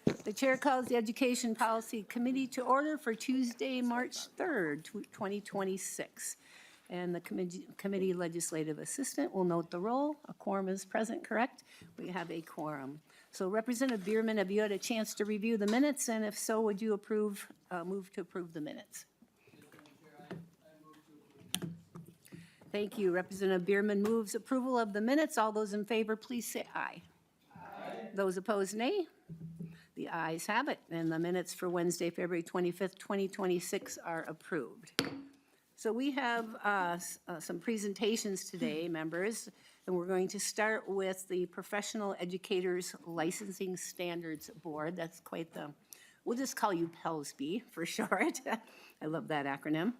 The chair calls the Education Policy Committee to order for Tuesday, March 3rd, 2026. And the committee legislative assistant will note the roll. A quorum is present, correct? We have a quorum. So Representative Bierman, have you had a chance to review the minutes? And if so, would you move to approve the minutes? Thank you. Representative Bierman moves approval of the minutes. All those in favor, please say aye. Aye. Those opposed, nay. The ayes have it, and the minutes for Wednesday, February 25th, 2026 are approved. So we have some presentations today, members, and we're going to start with the Professional Educators Licensing Standards Board. That's quite the, we'll just call you PELSB for short. I love that acronym.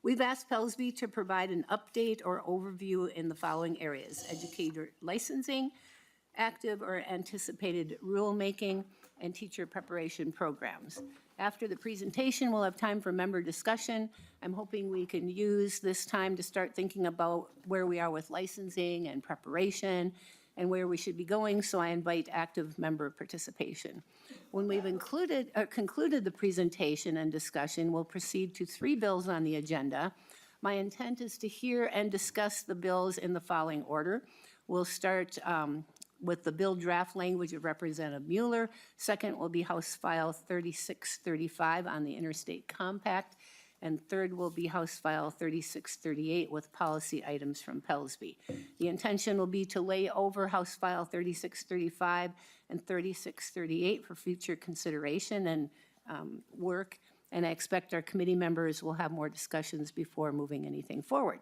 We've asked PELSB to provide an update or overview in the following areas: educator licensing, active or anticipated rulemaking, and teacher preparation programs. After the presentation, we'll have time for member discussion. I'm hoping we can use this time to start thinking about where we are with licensing and preparation and where we should be going, so I invite active member participation. When we've concluded the presentation and discussion, we'll proceed to 3 bills on the agenda. My intent is to hear and discuss the bills in the following order. We'll start with the bill draft language of Representative Mueller. Second will be House File 3635 on the Interstate Compact. And third will be House File 3638 with policy items from PELSB. The intention will be to lay over House File 3635 and 3638 for future consideration and work. And I expect our committee members will have more discussions before moving anything forward.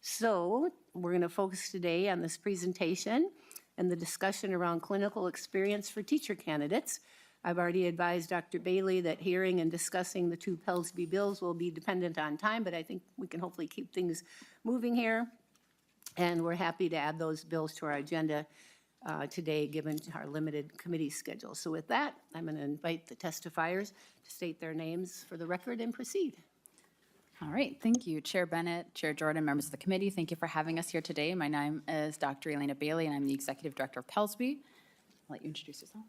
So we're going to focus today on this presentation and the discussion around clinical experience for teacher candidates. I've already advised Dr. Bailey that hearing and discussing the 2 PELSB bills will be dependent on time, but I think we can hopefully keep things moving here. And we're happy to add those bills to our agenda today, given our limited committee schedule. So with that, I'm going to invite the testifiers to state their names for the record and proceed. All right, thank you, Chair Bennett, Chair Jordan, members of the committee. Thank you for having us here today. My name is Dr. Elena Bailey, and I'm the Executive Director of PELSB. I'll let you introduce yourself.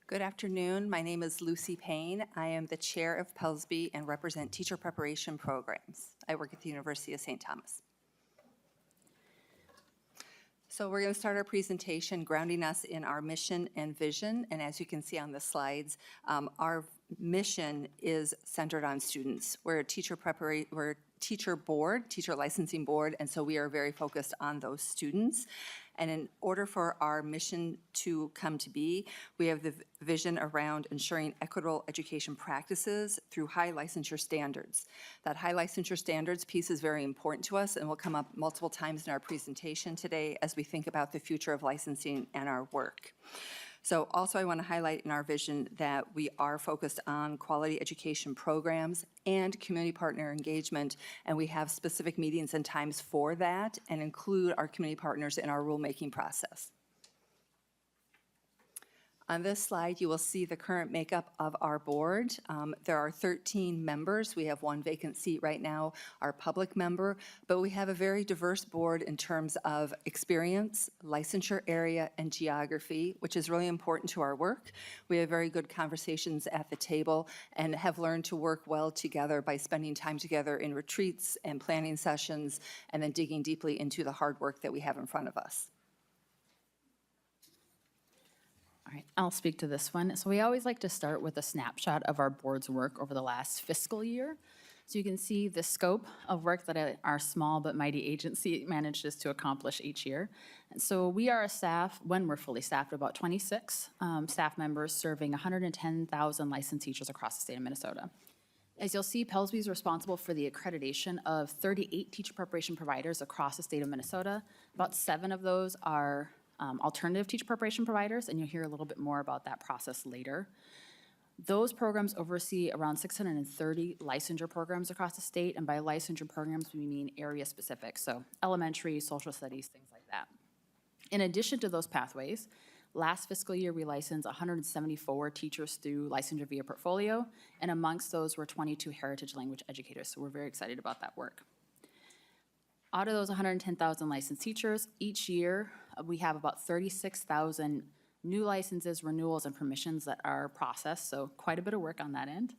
Good afternoon. My name is Lucy Payne. I am the chair of PELSB and represent teacher preparation programs. I work at the University of St. Thomas. So we're going to start our presentation grounding us in our mission and vision. And as you can see on the slides, our mission is centered on students. We're a teacher licensing board, and so we are very focused on those students. And in order for our mission to come to be, we have the vision around ensuring equitable education practices through high licensure standards. That high licensure standards piece is very important to us and will come up multiple times in our presentation today as we think about the future of licensing and our work. So also I want to highlight in our vision that we are focused on quality education programs and community partner engagement, and we have specific meetings and times for that and include our community partners in our rulemaking process. On this slide, you will see the current makeup of our board. There are 13 members. We have 1 vacant seat right now, our public member, but we have a very diverse board in terms of experience, licensure area, and geography, which is really important to our work. We have very good conversations at the table and have learned to work well together by spending time together in retreats and planning sessions and then digging deeply into the hard work that we have in front of us. All right, I'll speak to this one. So we always like to start with a snapshot of our board's work over the last fiscal year. So you can see the scope of work that our small but mighty agency manages to accomplish each year. And so we are a staff, when we're fully staffed, about 26 staff members serving 110,000 licensed teachers across the state of Minnesota. As you'll see, PELSB is responsible for the accreditation of 38 teacher preparation providers across the state of Minnesota. About 7 of those are alternative teacher preparation providers, and you'll hear a little bit more about that process later. Those programs oversee around 630 licensure programs across the state, and by licensure programs, we mean area specific, so elementary, social studies, things like that. In addition to those pathways, last fiscal year, we licensed 174 teachers through licensure via portfolio, and amongst those were 22 heritage language educators, so we're very excited about that work. Out of those 110,000 licensed teachers, each year we have about 36,000 new licenses, renewals, and permissions that are processed, so quite a bit of work on that end.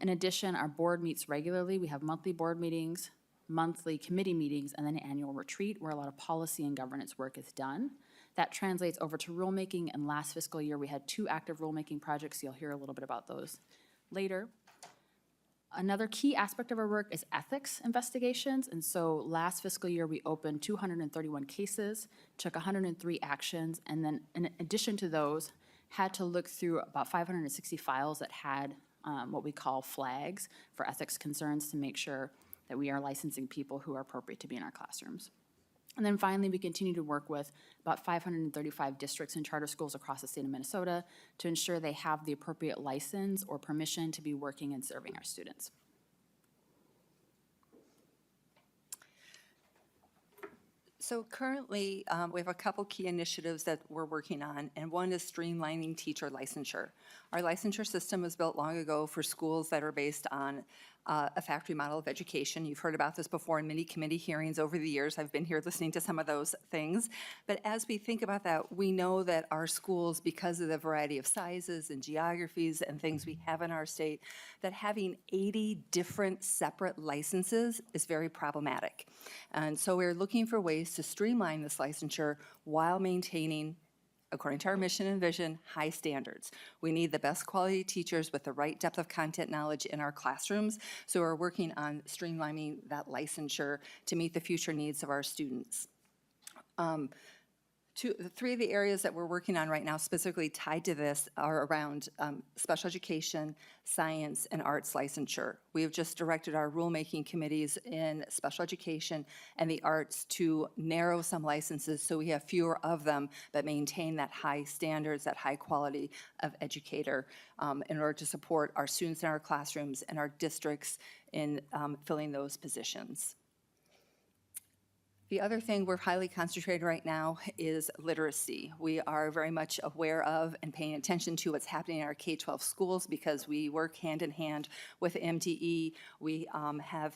In addition, our board meets regularly. We have monthly board meetings, monthly committee meetings, and then an annual retreat where a lot of policy and governance work is done. That translates over to rulemaking, and last fiscal year we had 2 active rulemaking projects. You'll hear a little bit about those later. Another key aspect of our work is ethics investigations, and so last fiscal year we opened 231 cases, took 103 actions, and then in addition to those, had to look through about 560 files that had what we call flags for ethics concerns to make sure that we are licensing people who are appropriate to be in our classrooms. And then finally, we continue to work with about 535 districts and charter schools across the state of Minnesota to ensure they have the appropriate license or permission to be working and serving our students. So currently, we have a couple key initiatives that we're working on, and one is streamlining teacher licensure. Our licensure system was built long ago for schools that are based on a factory model of education. You've heard about this before in many committee hearings over the years. I've been here listening to some of those things. But as we think about that, we know that our schools, because of the variety of sizes and geographies and things we have in our state, that having 80 different separate licenses is very problematic. And so we're looking for ways to streamline this licensure while maintaining, according to our mission and vision, high standards. We need the best quality teachers with the right depth of content knowledge in our classrooms, so we're working on streamlining that licensure to meet the future needs of our students. 3 of the areas that we're working on right now specifically tied to this are around special education, science, and arts licensure. We have just directed our rulemaking committees in special education and the arts to narrow some licenses so we have fewer of them but maintain that high standards, that high quality of educator in order to support our students in our classrooms and our districts in filling those positions. The other thing we're highly concentrated right now is literacy. We are very much aware of and paying attention to what's happening in our K-12 schools because we work hand in hand with MTE. We have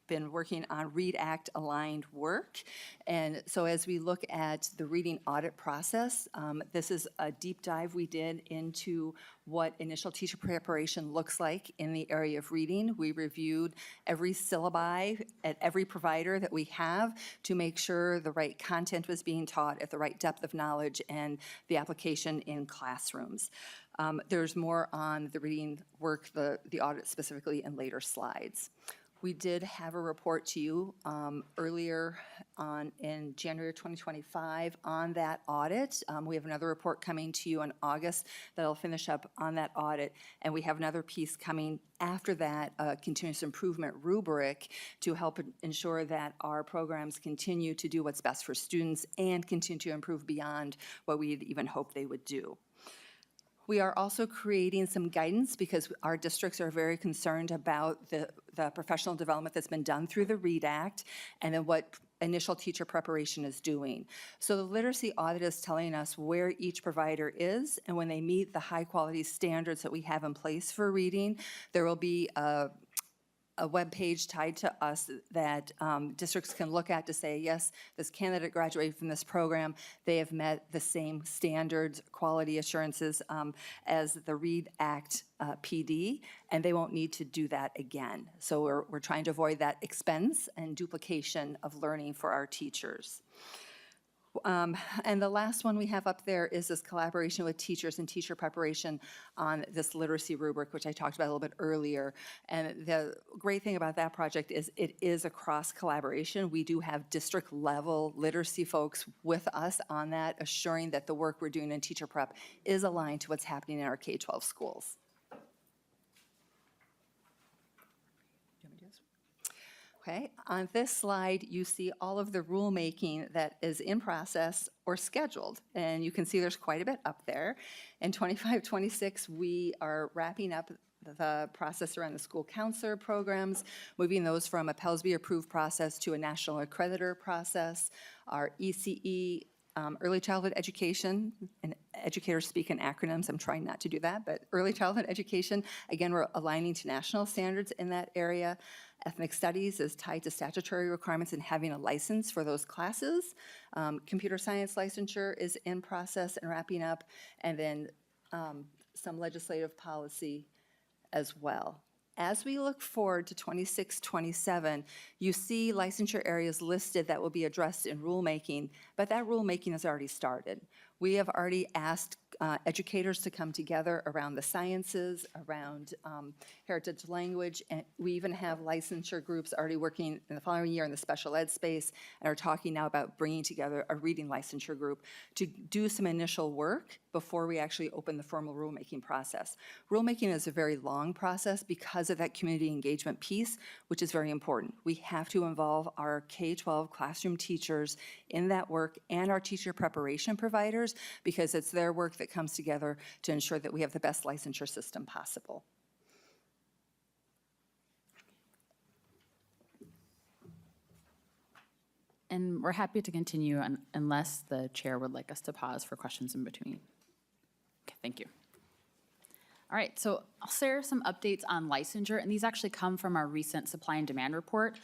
been working on READ Act aligned work. And so as we look at the reading audit process, this is a deep dive we did into what initial teacher preparation looks like in the area of reading. We reviewed every syllabi at every provider that we have to make sure the right content was being taught at the right depth of knowledge and the application in classrooms. There's more on the reading work, the audit specifically, in later slides. We did have a report to you earlier in January 2025 on that audit. We have another report coming to you in August that'll finish up on that audit, and we have another piece coming after that, a continuous improvement rubric to help ensure that our programs continue to do what's best for students and continue to improve beyond what we'd even hoped they would do. We are also creating some guidance because our districts are very concerned about the professional development that's been done through the READ Act and then what initial teacher preparation is doing. So the literacy audit is telling us where each provider is, and when they meet the high quality standards that we have in place for reading, there will be a web page tied to us that districts can look at to say, yes, this candidate graduated from this program, they have met the same standards, quality assurances as the READ Act PD, and they won't need to do that again. So we're trying to avoid that expense and duplication of learning for our teachers. And the last one we have up there is this collaboration with teachers and teacher preparation on this literacy rubric, which I talked about a little bit earlier. And the great thing about that project is it is a cross collaboration. We do have district level literacy folks with us on that, assuring that the work we're doing in teacher prep is aligned to what's happening in our K-12 schools. Okay, on this slide, you see all of the rulemaking that is in process or scheduled, and you can see there's quite a bit up there. In 25-26, we are wrapping up the process around the school counselor programs, moving those from a PELSB approved process to a national accreditor process, our ECE, early childhood education and educators speak in acronyms. I'm trying not to do that, but early childhood education, again, we're aligning to national standards in that area. Ethnic studies is tied to statutory requirements and having a license for those classes. Computer science licensure is in process and wrapping up, and then some legislative policy as well. As we look forward to 26, 27, you see licensure areas listed that will be addressed in rulemaking, but that rulemaking has already started. We have already asked educators to come together around the sciences, around heritage language, and we even have licensure groups already working in the following year in the special ed space and are talking now about bringing together a reading licensure group to do some initial work before we actually open the formal rulemaking process. Rulemaking is a very long process because of that community engagement piece, which is very important. We have to involve our K-12 classroom teachers in that work and our teacher preparation providers because it's their work that comes together to ensure that we have the best licensure system possible. And we're happy to continue unless the chair would like us to pause for questions in between. Okay, thank you. All right, so I'll share some updates on licensure, and these actually come from our recent supply and demand report.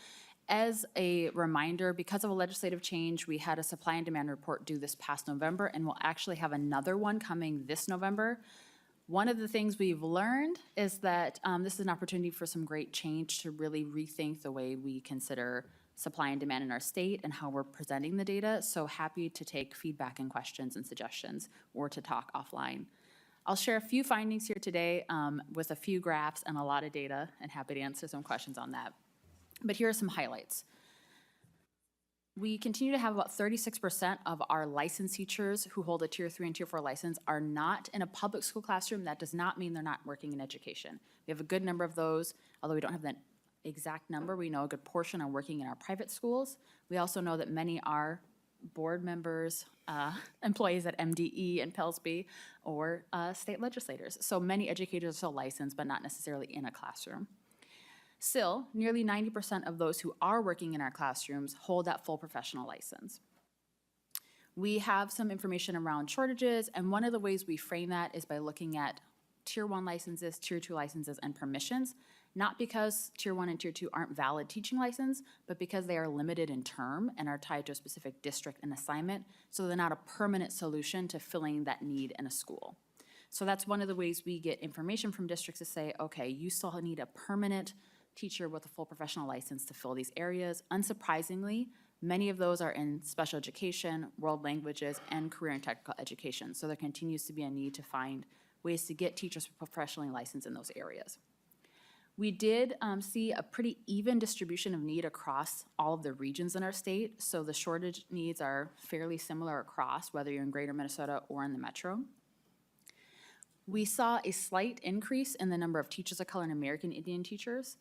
As a reminder, because of a legislative change, we had a supply and demand report due this past November, and we'll actually have another one coming this November. One of the things we've learned is that this is an opportunity for some great change to really rethink the way we consider supply and demand in our state and how we're presenting the data. So happy to take feedback and questions and suggestions or to talk offline. I'll share a few findings here today with a few graphs and a lot of data, and happy to answer some questions on that. But here are some highlights. We continue to have about 36% of our licensed teachers who hold a Tier 3 and Tier 4 license are not in a public school classroom. That does not mean they're not working in education. We have a good number of those, although we don't have that exact number. We know a good portion are working in our private schools. We also know that many are board members, employees at MDE and Pellsby, or state legislators. So many educators are still licensed, but not necessarily in a classroom. Still, nearly 90% of those who are working in our classrooms hold that full professional license. We have some information around shortages, and one of the ways we frame that is by looking at Tier 1 licenses, Tier 2 licenses, and permissions, not because Tier 1 and Tier 2 aren't valid teaching license, but because they are limited in term and are tied to a specific district and assignment, so they're not a permanent solution to filling that need in a school. So that's one of the ways we get information from districts to say, okay, you still need a permanent teacher with a full professional license to fill these areas. Unsurprisingly, many of those are in special education, world languages, and career and technical education. So there continues to be a need to find ways to get teachers professionally licensed in those areas. We did see a pretty even distribution of need across all of the regions in our state. So the shortage needs are fairly similar across, whether you're in Greater Minnesota or in the Metro. We saw a slight increase in the number of teachers of color and American Indian teachers.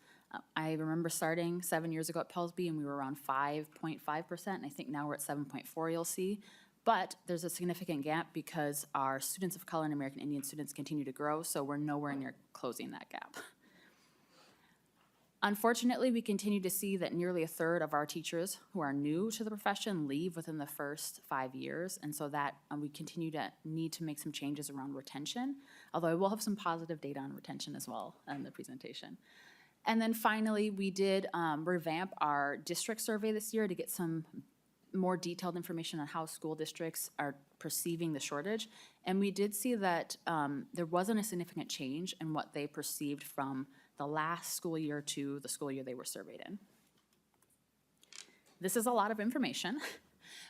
I remember starting 7 years ago at Pellsby, and we were around 5.5%, and I think now we're at 7.4%, you'll see. But there's a significant gap because our students of color and American Indian students continue to grow, so we're nowhere near closing that gap. Unfortunately, we continue to see that nearly a third of our teachers who are new to the profession leave within the first 5 years, and so that we continue to need to make some changes around retention, although I will have some positive data on retention as well in the presentation. And then finally, we did revamp our district survey this year to get some more detailed information on how school districts are perceiving the shortage, and we did see that there wasn't a significant change in what they perceived from the last school year to the school year they were surveyed in. This is a lot of information,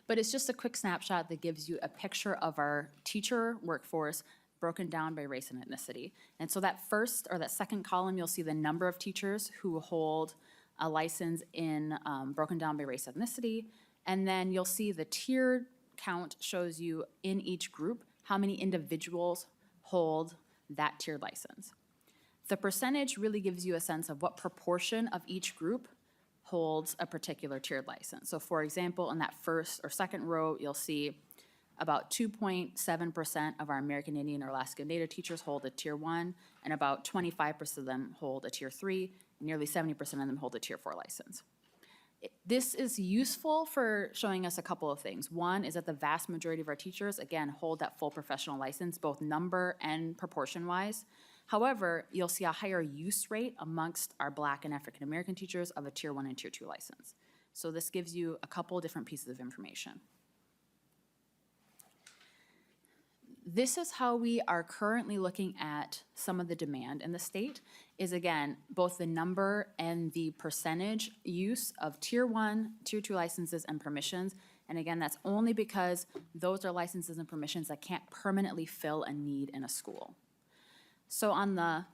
but it's just a quick snapshot that gives you a picture of our teacher workforce broken down by race and ethnicity. And so that first or that second column, you'll see the number of teachers who hold a license in broken down by race ethnicity. And then you'll see the tier count shows you in each group how many individuals hold that tiered license. The percentage really gives you a sense of what proportion of each group holds a particular tiered license. So for example, in that first or second row, you'll see about 2.7% of our American Indian or Alaska Native teachers hold a Tier 1, and about 25% of them hold a Tier 3, and nearly 70% of them hold a Tier 4 license. This is useful for showing us a couple of things. One is that the vast majority of our teachers, again, hold that full professional license, both number and proportion-wise. However, you'll see a higher use rate amongst our Black and African American teachers of a Tier 1 and Tier 2 license. So this gives you a couple different pieces of information. This is how we are currently looking at some of the demand in the state, is again, both the number and the percentage use of Tier 1, Tier 2 licenses and permissions. And again, that's only because those are licenses and permissions that can't permanently fill a need in a school. So on the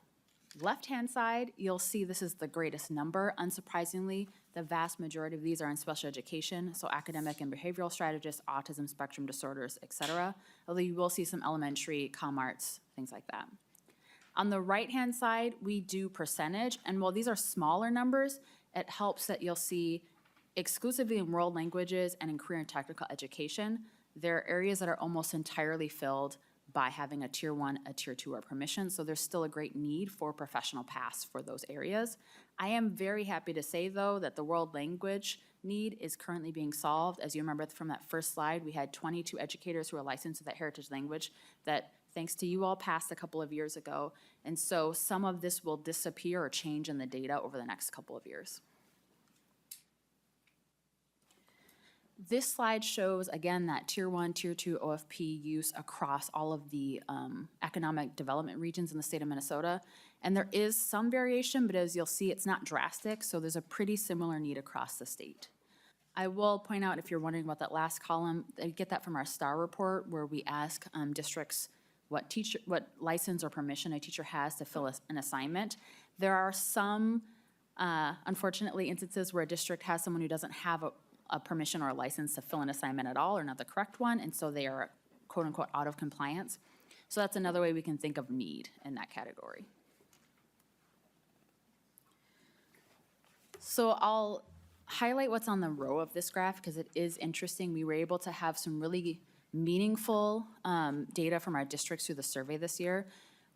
left-hand side, you'll see this is the greatest number. Unsurprisingly, the vast majority of these are in special education, so academic and behavioral strategists, autism spectrum disorders, et cetera, although you will see some elementary, comm arts, things like that. On the right-hand side, we do percentage, and while these are smaller numbers, it helps that you'll see exclusively in world languages and in career and technical education, there are areas that are almost entirely filled by having a Tier 1, a Tier 2, or permission, so there's still a great need for professional paths for those areas. I am very happy to say, though, that the world language need is currently being solved. As you remember from that first slide, we had 22 educators who are licensed with that heritage language that, thanks to you all, passed a couple of years ago, and so some of this will disappear or change in the data over the next couple of years. This slide shows, again, that Tier 1, Tier 2 OFP use across all of the economic development regions in the state of Minnesota. And there is some variation, but as you'll see, it's not drastic, so there's a pretty similar need across the state. I will point out, if you're wondering about that last column, I get that from our STAR report, where we ask districts what license or permission a teacher has to fill an assignment. There are some, unfortunately, instances where a district has someone who doesn't have a permission or a license to fill an assignment at all, or not the correct one, and so they are quote-unquote out of compliance. So that's another way we can think of need in that category. So I'll highlight what's on the row of this graph because it is interesting. We were able to have some really meaningful data from our districts through the survey this year.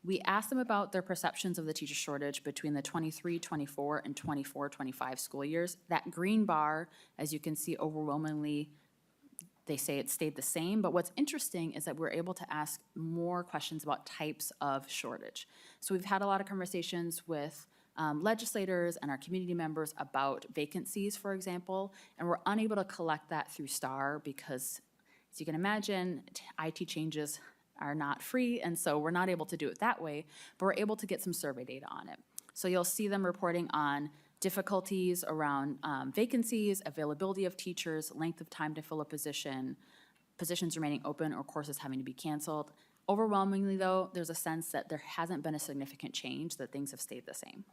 We asked them about their perceptions of the teacher shortage between the 23-24 and 24-25 school years. That green bar, as you can see, overwhelmingly, they say it stayed the same, but what's interesting is that we're able to ask more questions about types of shortage. So we've had a lot of conversations with legislators and our community members about vacancies, for example, and we're unable to collect that through STAR because, as you can imagine, IT changes are not free, and so we're not able to do it that way, but we're able to get some survey data on it. So you'll see them reporting on difficulties around vacancies, availability of teachers, length of time to fill a position, positions remaining open or courses having to be canceled. Overwhelmingly, though, there's a sense that there hasn't been a significant change, that things have stayed the same.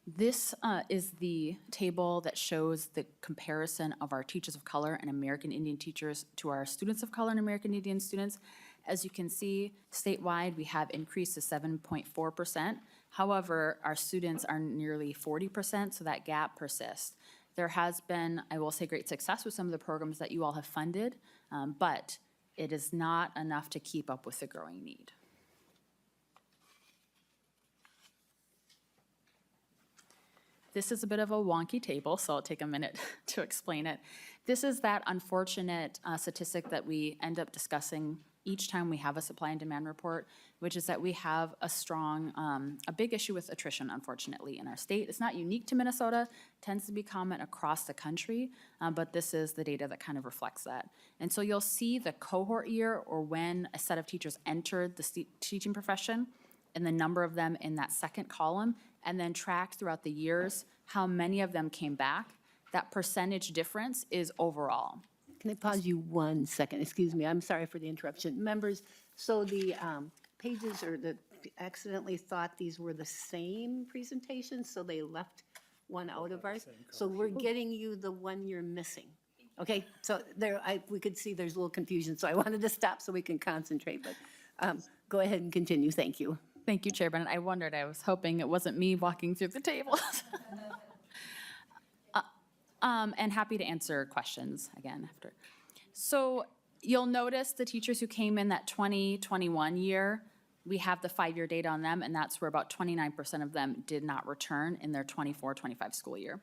This is the table that shows the comparison of our teachers of color and American Indian teachers to our students of color and American Indian students. As you can see, statewide, we have increased to 7.4%. However, our students are nearly 40%, so that gap persists. There has been, I will say, great success with some of the programs that you all have funded, but it is not enough to keep up with the growing need. This is a bit of a wonky table, so I'll take a minute to explain it. This is that unfortunate statistic that we end up discussing each time we have a supply and demand report, which is that we have a strong, a big issue with attrition, unfortunately, in our state. It's not unique to Minnesota, tends to be common across the country, but this is the data that kind of reflects that. And so you'll see the cohort year, or when a set of teachers entered the teaching profession, and the number of them in that second column, and then track throughout the years how many of them came back. That percentage difference is overall. Can I pause you 1 second? Excuse me, I'm sorry for the interruption. Members, so the pages, or accidentally thought these were the same presentations, so they left one out of ours. So we're getting you the one you're missing. Okay, so there, we could see there's a little confusion, so I wanted to stop so we can concentrate, but go ahead and continue, thank you. Thank you, Chair Bennett. I wondered, I was hoping it wasn't me walking through the tables. And happy to answer questions again after. So you'll notice the teachers who came in that 2021 year, we have the 5-year data on them, and that's where about 29% of them did not return in their 24-25 school year.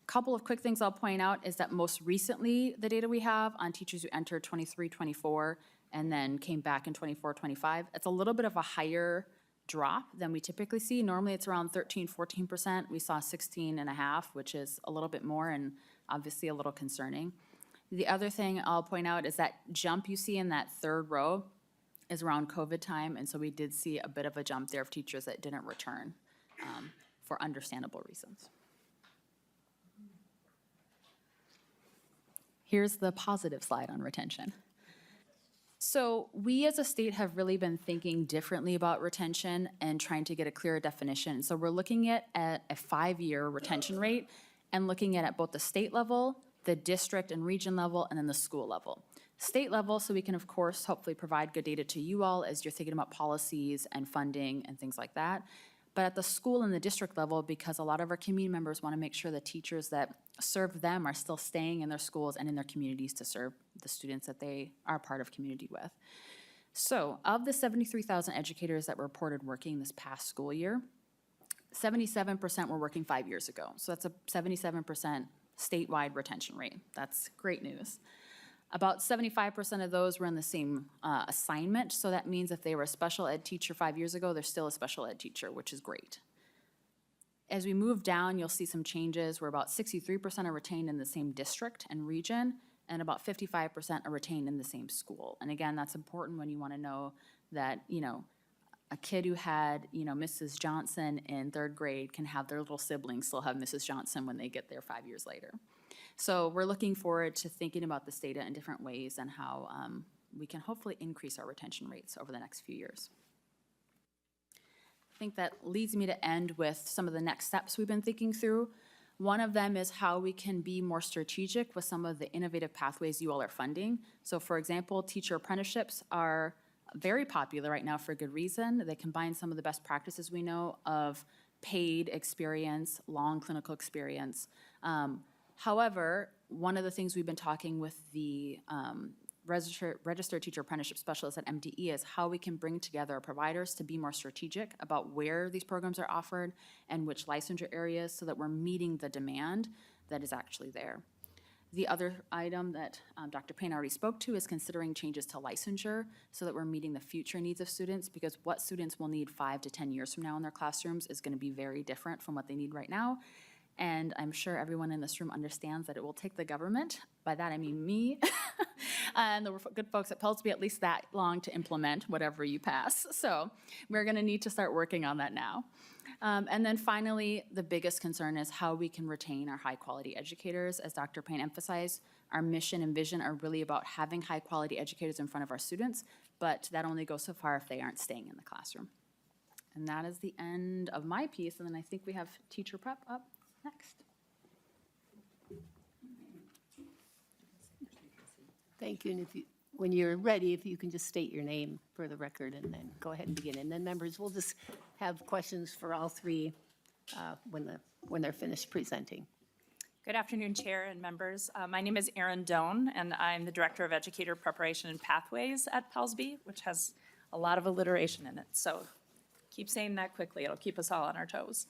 Couple of quick things I'll point out is that most recently, the data we have on teachers who entered 23-24 and then came back in 24-25, it's a little bit of a higher drop than we typically see. Normally, it's around 13-14%. We saw 16.5, which is a little bit more and obviously a little concerning. The other thing I'll point out is that jump you see in that third row is around COVID time, and so we did see a bit of a jump there of teachers that didn't return for understandable reasons. Here's the positive slide on retention. So we as a state have really been thinking differently about retention and trying to get a clearer definition. So we're looking at a 5-year retention rate and looking at both the state level, the district and region level, and then the school level. State level, so we can, of course, hopefully provide good data to you all as you're thinking about policies and funding and things like that. But at the school and the district level, because a lot of our community members want to make sure the teachers that serve them are still staying in their schools and in their communities to serve the students that they are part of community with. So of the 73,000 educators that were reported working this past school year, 77% were working 5 years ago. So that's a 77% statewide retention rate. That's great news. About 75% of those were in the same assignment, so that means if they were a special ed teacher 5 years ago, they're still a special ed teacher, which is great. As we move down, you'll see some changes where about 63% are retained in the same district and region, and about 55% are retained in the same school. And again, that's important when you want to know that, you know, a kid who had, you know, Mrs. Johnson in 3rd grade can have their little siblings still have Mrs. Johnson when they get there 5 years later. So we're looking forward to thinking about this data in different ways and how we can hopefully increase our retention rates over the next few years. I think that leads me to end with some of the next steps we've been thinking through. One of them is how we can be more strategic with some of the innovative pathways you all are funding. So for example, teacher apprenticeships are very popular right now for good reason. They combine some of the best practices we know of paid experience, long clinical experience. However, one of the things we've been talking with the registered teacher apprenticeship specialists at MDE is how we can bring together our providers to be more strategic about where these programs are offered and which licensure areas so that we're meeting the demand that is actually there. The other item that Dr. Payne already spoke to is considering changes to licensure so that we're meeting the future needs of students, because what students will need 5 to 10 years from now in their classrooms is going to be very different from what they need right now. And I'm sure everyone in this room understands that it will take the government, by that I mean me, and the good folks at Pellsby, at least that long to implement whatever you pass. So we're gonna need to start working on that now. And then finally, the biggest concern is how we can retain our high-quality educators. As Dr. Payne emphasized, our mission and vision are really about having high-quality educators in front of our students, but that only goes so far if they aren't staying in the classroom. And that is the end of my piece, and then I think we have teacher prep up next. Thank you. And when you're ready, if you can just state your name for the record and then go ahead and begin. And then members, we'll just have questions for all three when they're finished presenting. Good afternoon, Chair and members. My name is Erin Doan, and I'm the Director of Educator Preparation and Pathways at Pellsby, which has a lot of alliteration in it. So keep saying that quickly. It'll keep us all on our toes.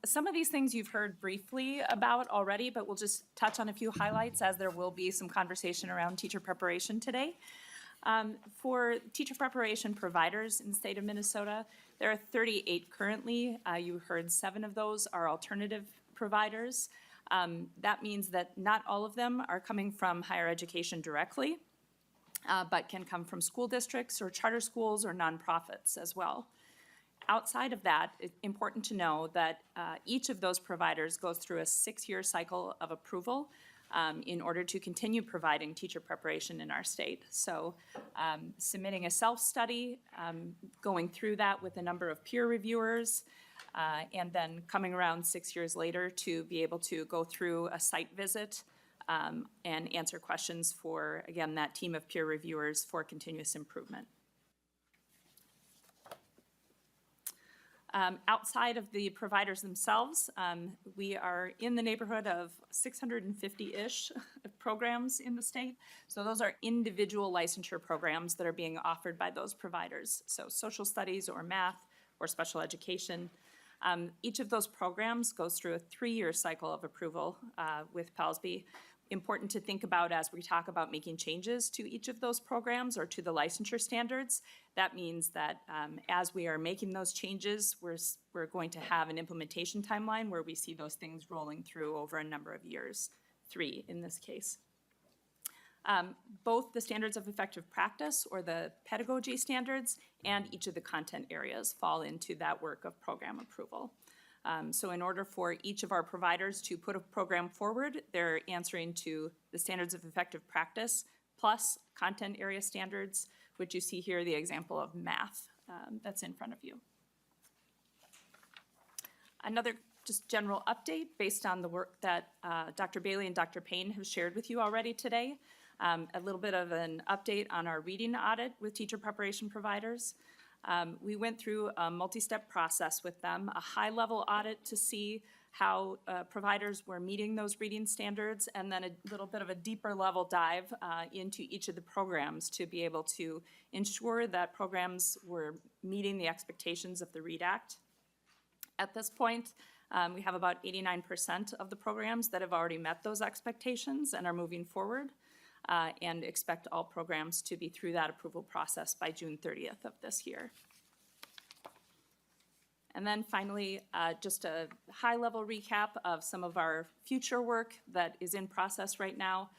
Some of these things you've heard briefly about already, but we'll just touch on a few highlights as there will be some conversation around teacher preparation today. For teacher preparation providers in the state of Minnesota, there are 38 currently. You heard 7 of those are alternative providers. That means that not all of them are coming from higher education directly, but can come from school districts or charter schools or nonprofits as well. Outside of that, it's important to know that each of those providers goes through a 6-year cycle of approval in order to continue providing teacher preparation in our state. So submitting a self-study, going through that with a number of peer reviewers, and then coming around 6 years later to be able to go through a site visit and answer questions for, again, that team of peer reviewers for continuous improvement. Outside of the providers themselves, we are in the neighborhood of 650-ish programs in the state. So those are individual licensure programs that are being offered by those providers. So social studies or math or special education. Each of those programs goes through a 3-year cycle of approval with PALSB. Important to think about as we talk about making changes to each of those programs or to the licensure standards. That means that as we are making those changes, we're going to have an implementation timeline where we see those things rolling through over a number of years, 3 in this case. Both the standards of effective practice or the pedagogy standards and each of the content areas fall into that work of program approval. So in order for each of our providers to put a program forward, they're answering to the standards of effective practice plus content area standards, which you see here, the example of math that's in front of you. Another just general update based on the work that Dr. Bailey and Dr. Payne have shared with you already today. A little bit of an update on our reading audit with teacher preparation providers. We went through a multi-step process with them, a high-level audit to see how providers were meeting those reading standards, and then a little bit of a deeper level dive into each of the programs to be able to ensure that programs were meeting the expectations of the READ Act. At this point, we have about 89% of the programs that have already met those expectations and are moving forward, and expect all programs to be through that approval process by June 30th of this year. And then finally, just a high-level recap of some of our future work that is in process right now.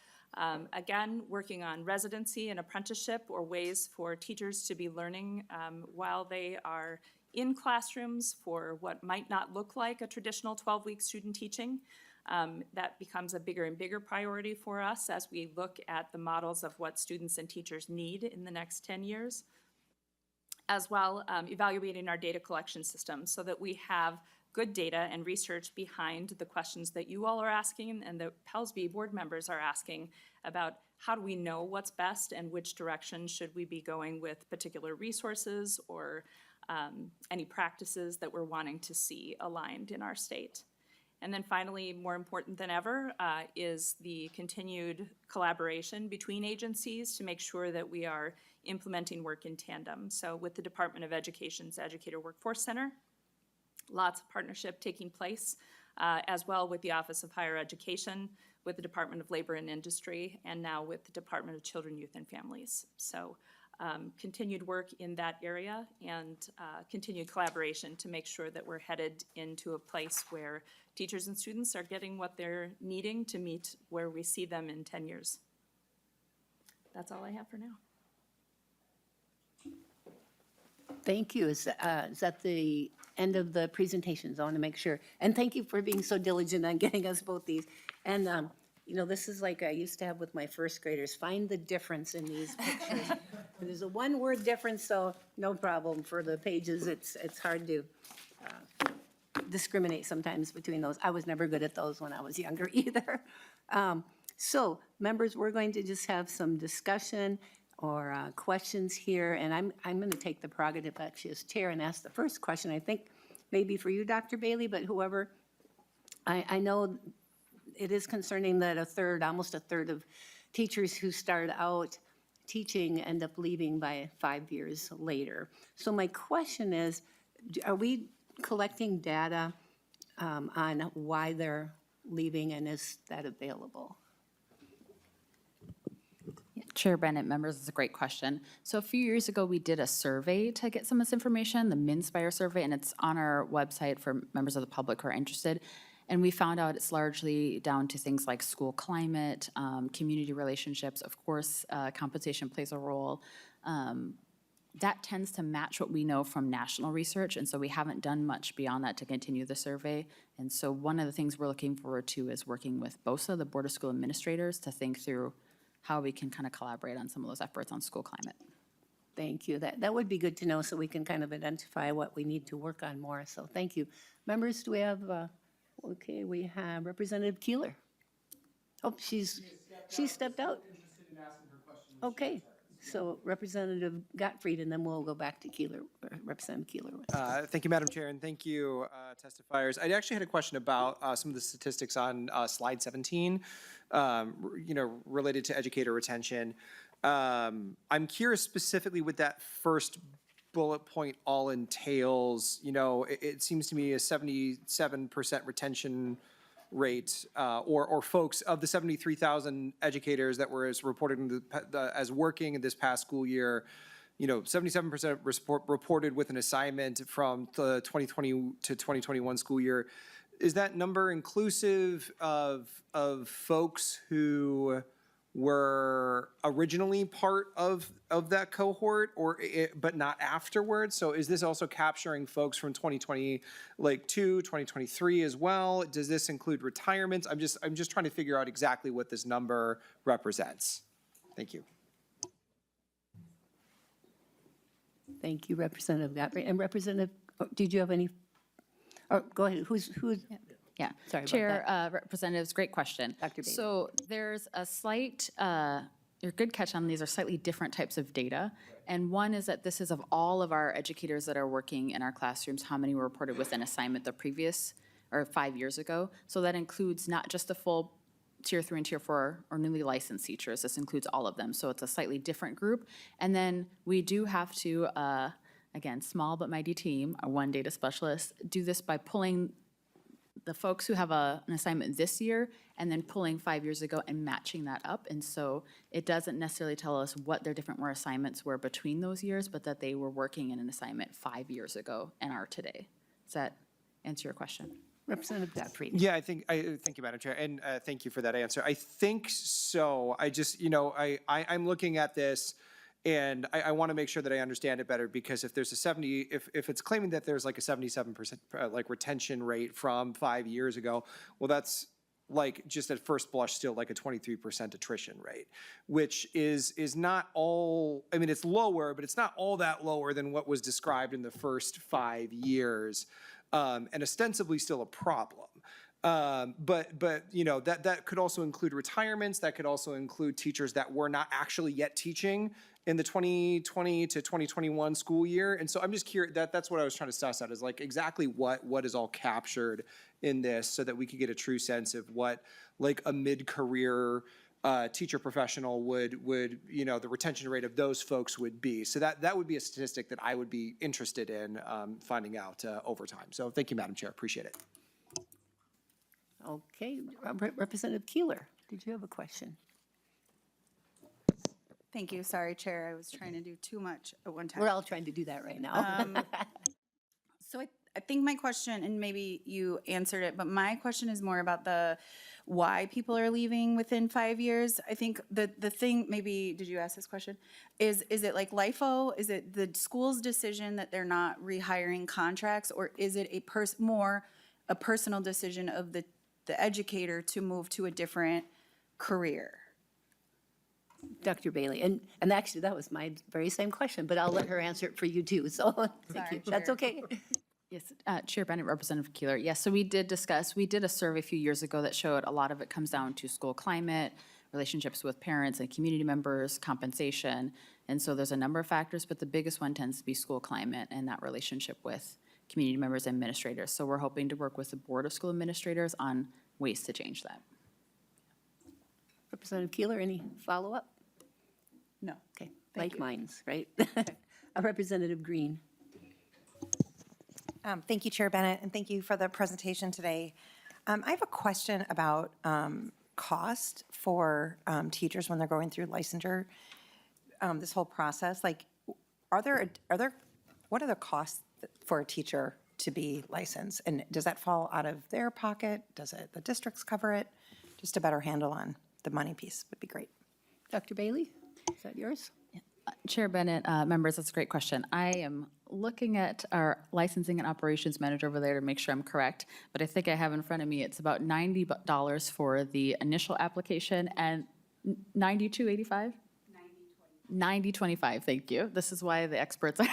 Again, working on residency and apprenticeship or ways for teachers to be learning while they are in classrooms for what might not look like a traditional 12-week student teaching. That becomes a bigger and bigger priority for us as we look at the models of what students and teachers need in the next 10 years. As well, evaluating our data collection system so that we have good data and research behind the questions that you all are asking and the PALSB board members are asking about how do we know what's best and which direction should we be going with particular resources or any practices that we're wanting to see aligned in our state. And then finally, more important than ever, is the continued collaboration between agencies to make sure that we are implementing work in tandem. So with the Department of Education's Educator Workforce Center, lots of partnership taking place, as well with the Office of Higher Education, with the Department of Labor and Industry, and now with the Department of Children, Youth, and Families. So continued work in that area and continued collaboration to make sure that we're headed into a place where teachers and students are getting what they're needing to meet where we see them in 10 years. That's all I have for now. Thank you. Is that the end of the presentations? I want to make sure. And thank you for being so diligent on getting us both these. And, you know, this is like I used to have with my first graders, find the difference in these pictures. There's a one-word difference, so no problem. For the pages, it's hard to discriminate sometimes between those. I was never good at those when I was younger either. So, members, we're going to just have some discussion or questions here, and I'm going to take the prerogative actually as chair and ask the first question. I think maybe for you, Dr. Bailey, but whoever. I know it is concerning that almost a third of teachers who start out teaching end up leaving by 5 years later. So my question is, are we collecting data on why they're leaving, and is that available? Chair Bennett, members, it's a great question. So a few years ago, we did a survey to get some of this information, the MinSpire survey, and it's on our website for members of the public who are interested. And we found out it's largely down to things like school climate, community relationships. Of course, compensation plays a role. That tends to match what we know from national research, and so we haven't done much beyond that to continue the survey. And so one of the things we're looking forward to is working with BOSA, the Board of School Administrators, to think through how we can kind of collaborate on some of those efforts on school climate. Thank you. That would be good to know so we can kind of identify what we need to work on more. So thank you. Members, do we have, okay, we have Representative Keeler. Oh, she stepped out. Okay, So Representative Gottfried, and then we'll go back to Keeler, Representative Keeler. Thank you, Madam Chair, and thank you, testifiers. I actually had a question about some of the statistics on slide 17, related to educator retention. I'm curious specifically with that first bullet point all entails, it seems to me a 77% retention rate, or folks of the 73,000 educators that were as reported in as working in this past school year, 77% reported with an assignment from the 2020 to 2021 school year. Is that number inclusive of folks who were originally part of that cohort, but not afterwards? So is this also capturing folks from 2022, 2023 as well? Does this include retirements? I'm just trying to figure out exactly what this number represents. Thank you. Thank you, Representative Gottfried. And Representative, did you have any? Oh, go ahead. Who's? Yeah, Sorry about Chair, Representatives, great question. Dr. Bailey. So there's a slight, your good catch on these are slightly different types of data. And one is that this is of all of our educators that are working in our classrooms, how many were reported with an assignment the previous, or 5 years ago. So that includes not just the full Tier 3 and Tier 4 or newly licensed teachers. This includes all of them. So it's a slightly different group. And then we do have to, again, small but mighty team, our one data specialist, do this by pulling the folks who have an assignment this year and then pulling 5 years ago and matching that up. And so it doesn't necessarily tell us what their different assignments were between those years, but that they were working in an assignment 5 years ago and are today. Does that answer your question? Representative Gottfried. Yeah, thank you, Madam Chair, and thank you for that answer. I think so. I just, I'm looking at this, and I want to make sure that I understand it better, because if there's if it's claiming that there's like a 77% retention rate from 5 years ago, well, that's like just at first blush still like a 23% attrition rate, which is not all, I mean, it's lower, but it's not all that lower than what was described in the first 5 years, and ostensibly still a problem. But that could also include retirements. That could also include teachers that were not actually yet teaching in the 2020 to 2021 school year. And so I'm just curious, that's what I was trying to suss out, is like exactly what is all captured in this, so that we could get a true sense of what like a mid-career teacher professional would the retention rate of those folks would be. So that would be a statistic that I would be interested in finding out over time. So thank you, Madam Chair, appreciate it. Okay, Representative Keeler, did you have a question? Thank you. Sorry, Chair. I was trying to do too much at one time. We're all trying to do that right now. So I think my question, and maybe you answered it, but my question is more about the why people are leaving within 5 years. I think the thing, maybe, did you ask this question? Is it like LIFO? Is it the school's decision that they're not rehiring contracts, or is it a personal decision of the educator to move to a different career? Dr. Bailey, and actually that was my very same question, but I'll let her answer it for you too, so thank you. That's Chair. okay. Yes, Chair Bennett, Representative Keeler. Yes, so we did a survey a few years ago that showed a lot of it comes down to school climate, relationships with parents and community members, compensation. And so there's a number of factors, but the biggest one tends to be school climate and that relationship with community members and administrators. So we're hoping to work with the Board of School Administrators on ways to change that. Representative Keeler, any follow-up? No. Okay, Thank like you. mine's, right? Representative Green. Thank you, Chair Bennett, and thank you for the presentation today. I have a question about cost for teachers when they're going through licensure, this whole process. Like, what are the costs for a teacher to be licensed? And does that fall out of their pocket? Does the districts cover it? Just a better handle on the money piece would be great. Dr. Bailey, is that yours? Chair Bennett, members, that's a great question. I am looking at our licensing and operations manager over there to make sure I'm correct, but I think I have in front of me, it's about $90 for the initial application and $92.85? $90.25, thank you. This is why the experts are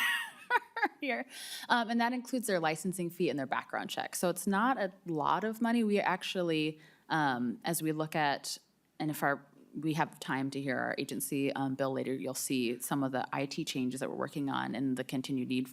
here. And that includes their licensing fee and their background check. So it's not a lot of money. We actually, as we look at, and if our we have time to hear our agency bill later. You'll see some of the IT changes that we're working on and the continued need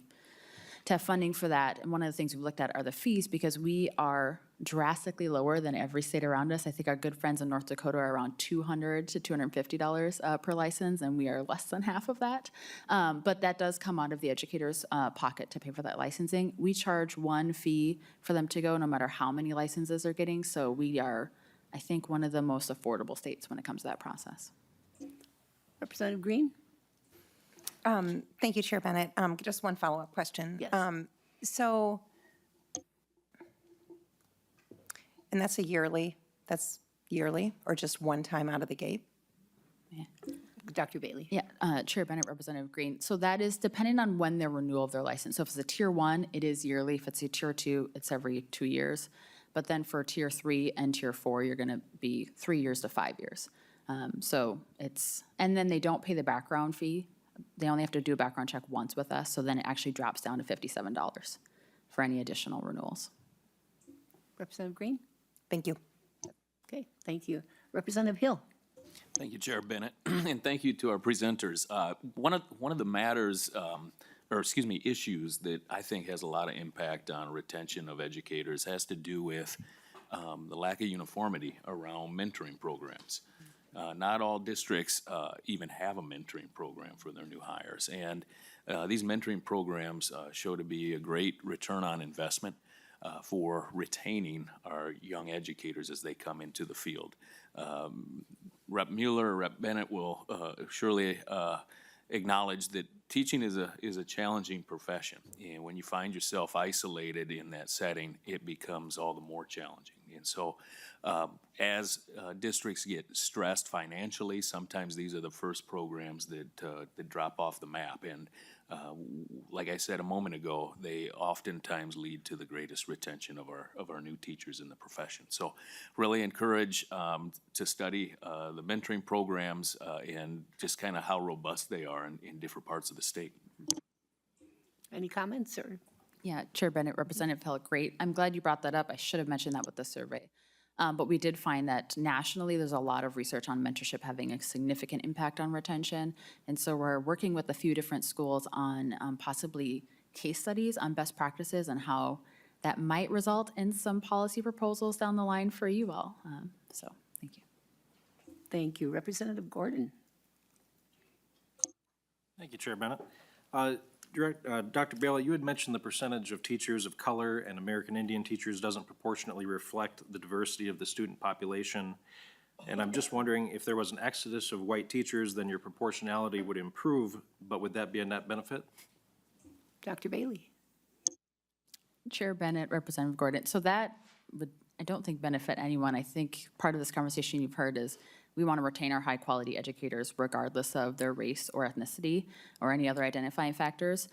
to have funding for that. And one of the things we've looked at are the fees, because we are drastically lower than every state around us. I think our good friends in North Dakota are around $200 to $250 per license, and we are less than half of that. But that does come out of the educator's pocket to pay for that licensing. We charge one fee for them to go, no matter how many licenses they're getting. So we are, I think, one of the most affordable states when it comes to that process. Representative Green? Thank you, Chair Bennett. Just one follow-up question. Yes. So, and that's yearly, or just one time out of the gate? Dr. Bailey? Yeah, Chair Bennett, Representative Green. So that is depending on when their renewal of their license. So if it's a Tier 1, it is yearly. If it's a Tier 2, it's every 2 years. But then for Tier 3 and Tier 4, you're going to be 3 years to 5 years. So it's, and then they don't pay the background fee. They only have to do a background check once with us, so then it actually drops down to $57 for any additional renewals. Representative Green? Thank you. Okay, thank you. Representative Hill? Thank you, Chair Bennett, and thank you to our presenters. One of the matters, issues that I think has a lot of impact on retention of educators has to do with the lack of uniformity around mentoring programs. Not all districts even have a mentoring program for their new hires, and these mentoring programs show to be a great return on investment for retaining our young educators as they come into the field. Rep. Mueller, Rep. Bennett will surely acknowledge that teaching is a challenging profession, and when you find yourself isolated in that setting, it becomes all the more challenging. And so as districts get stressed financially, sometimes these are the first programs that drop off the map. And like I said a moment ago, they oftentimes lead to the greatest retention of our new teachers in the profession. So really encourage to study the mentoring programs and just kind of how robust they are in different parts of the state. Any comments or? Yeah, Chair Bennett, Representative Hill, great. I'm glad you brought that up. I should have mentioned that with the survey. But we did find that nationally, there's a lot of research on mentorship having a significant impact on retention. And so we're working with a few different schools on possibly case studies on best practices and how that might result in some policy proposals down the line for you all. So thank you. Thank you. Representative Gordon? Thank you, Chair Bennett. Dr. Bailey, you had mentioned the percentage of teachers of color and American Indian teachers doesn't proportionately reflect the diversity of the student population. And I'm just wondering, if there was an exodus of white teachers, then your proportionality would improve, but would that be a net benefit? Dr. Bailey? Chair Bennett, Representative Gordon. So that would, I don't think, benefit anyone. I think part of this conversation you've heard is we want to retain our high-quality educators regardless of their race or ethnicity or any other identifying factors.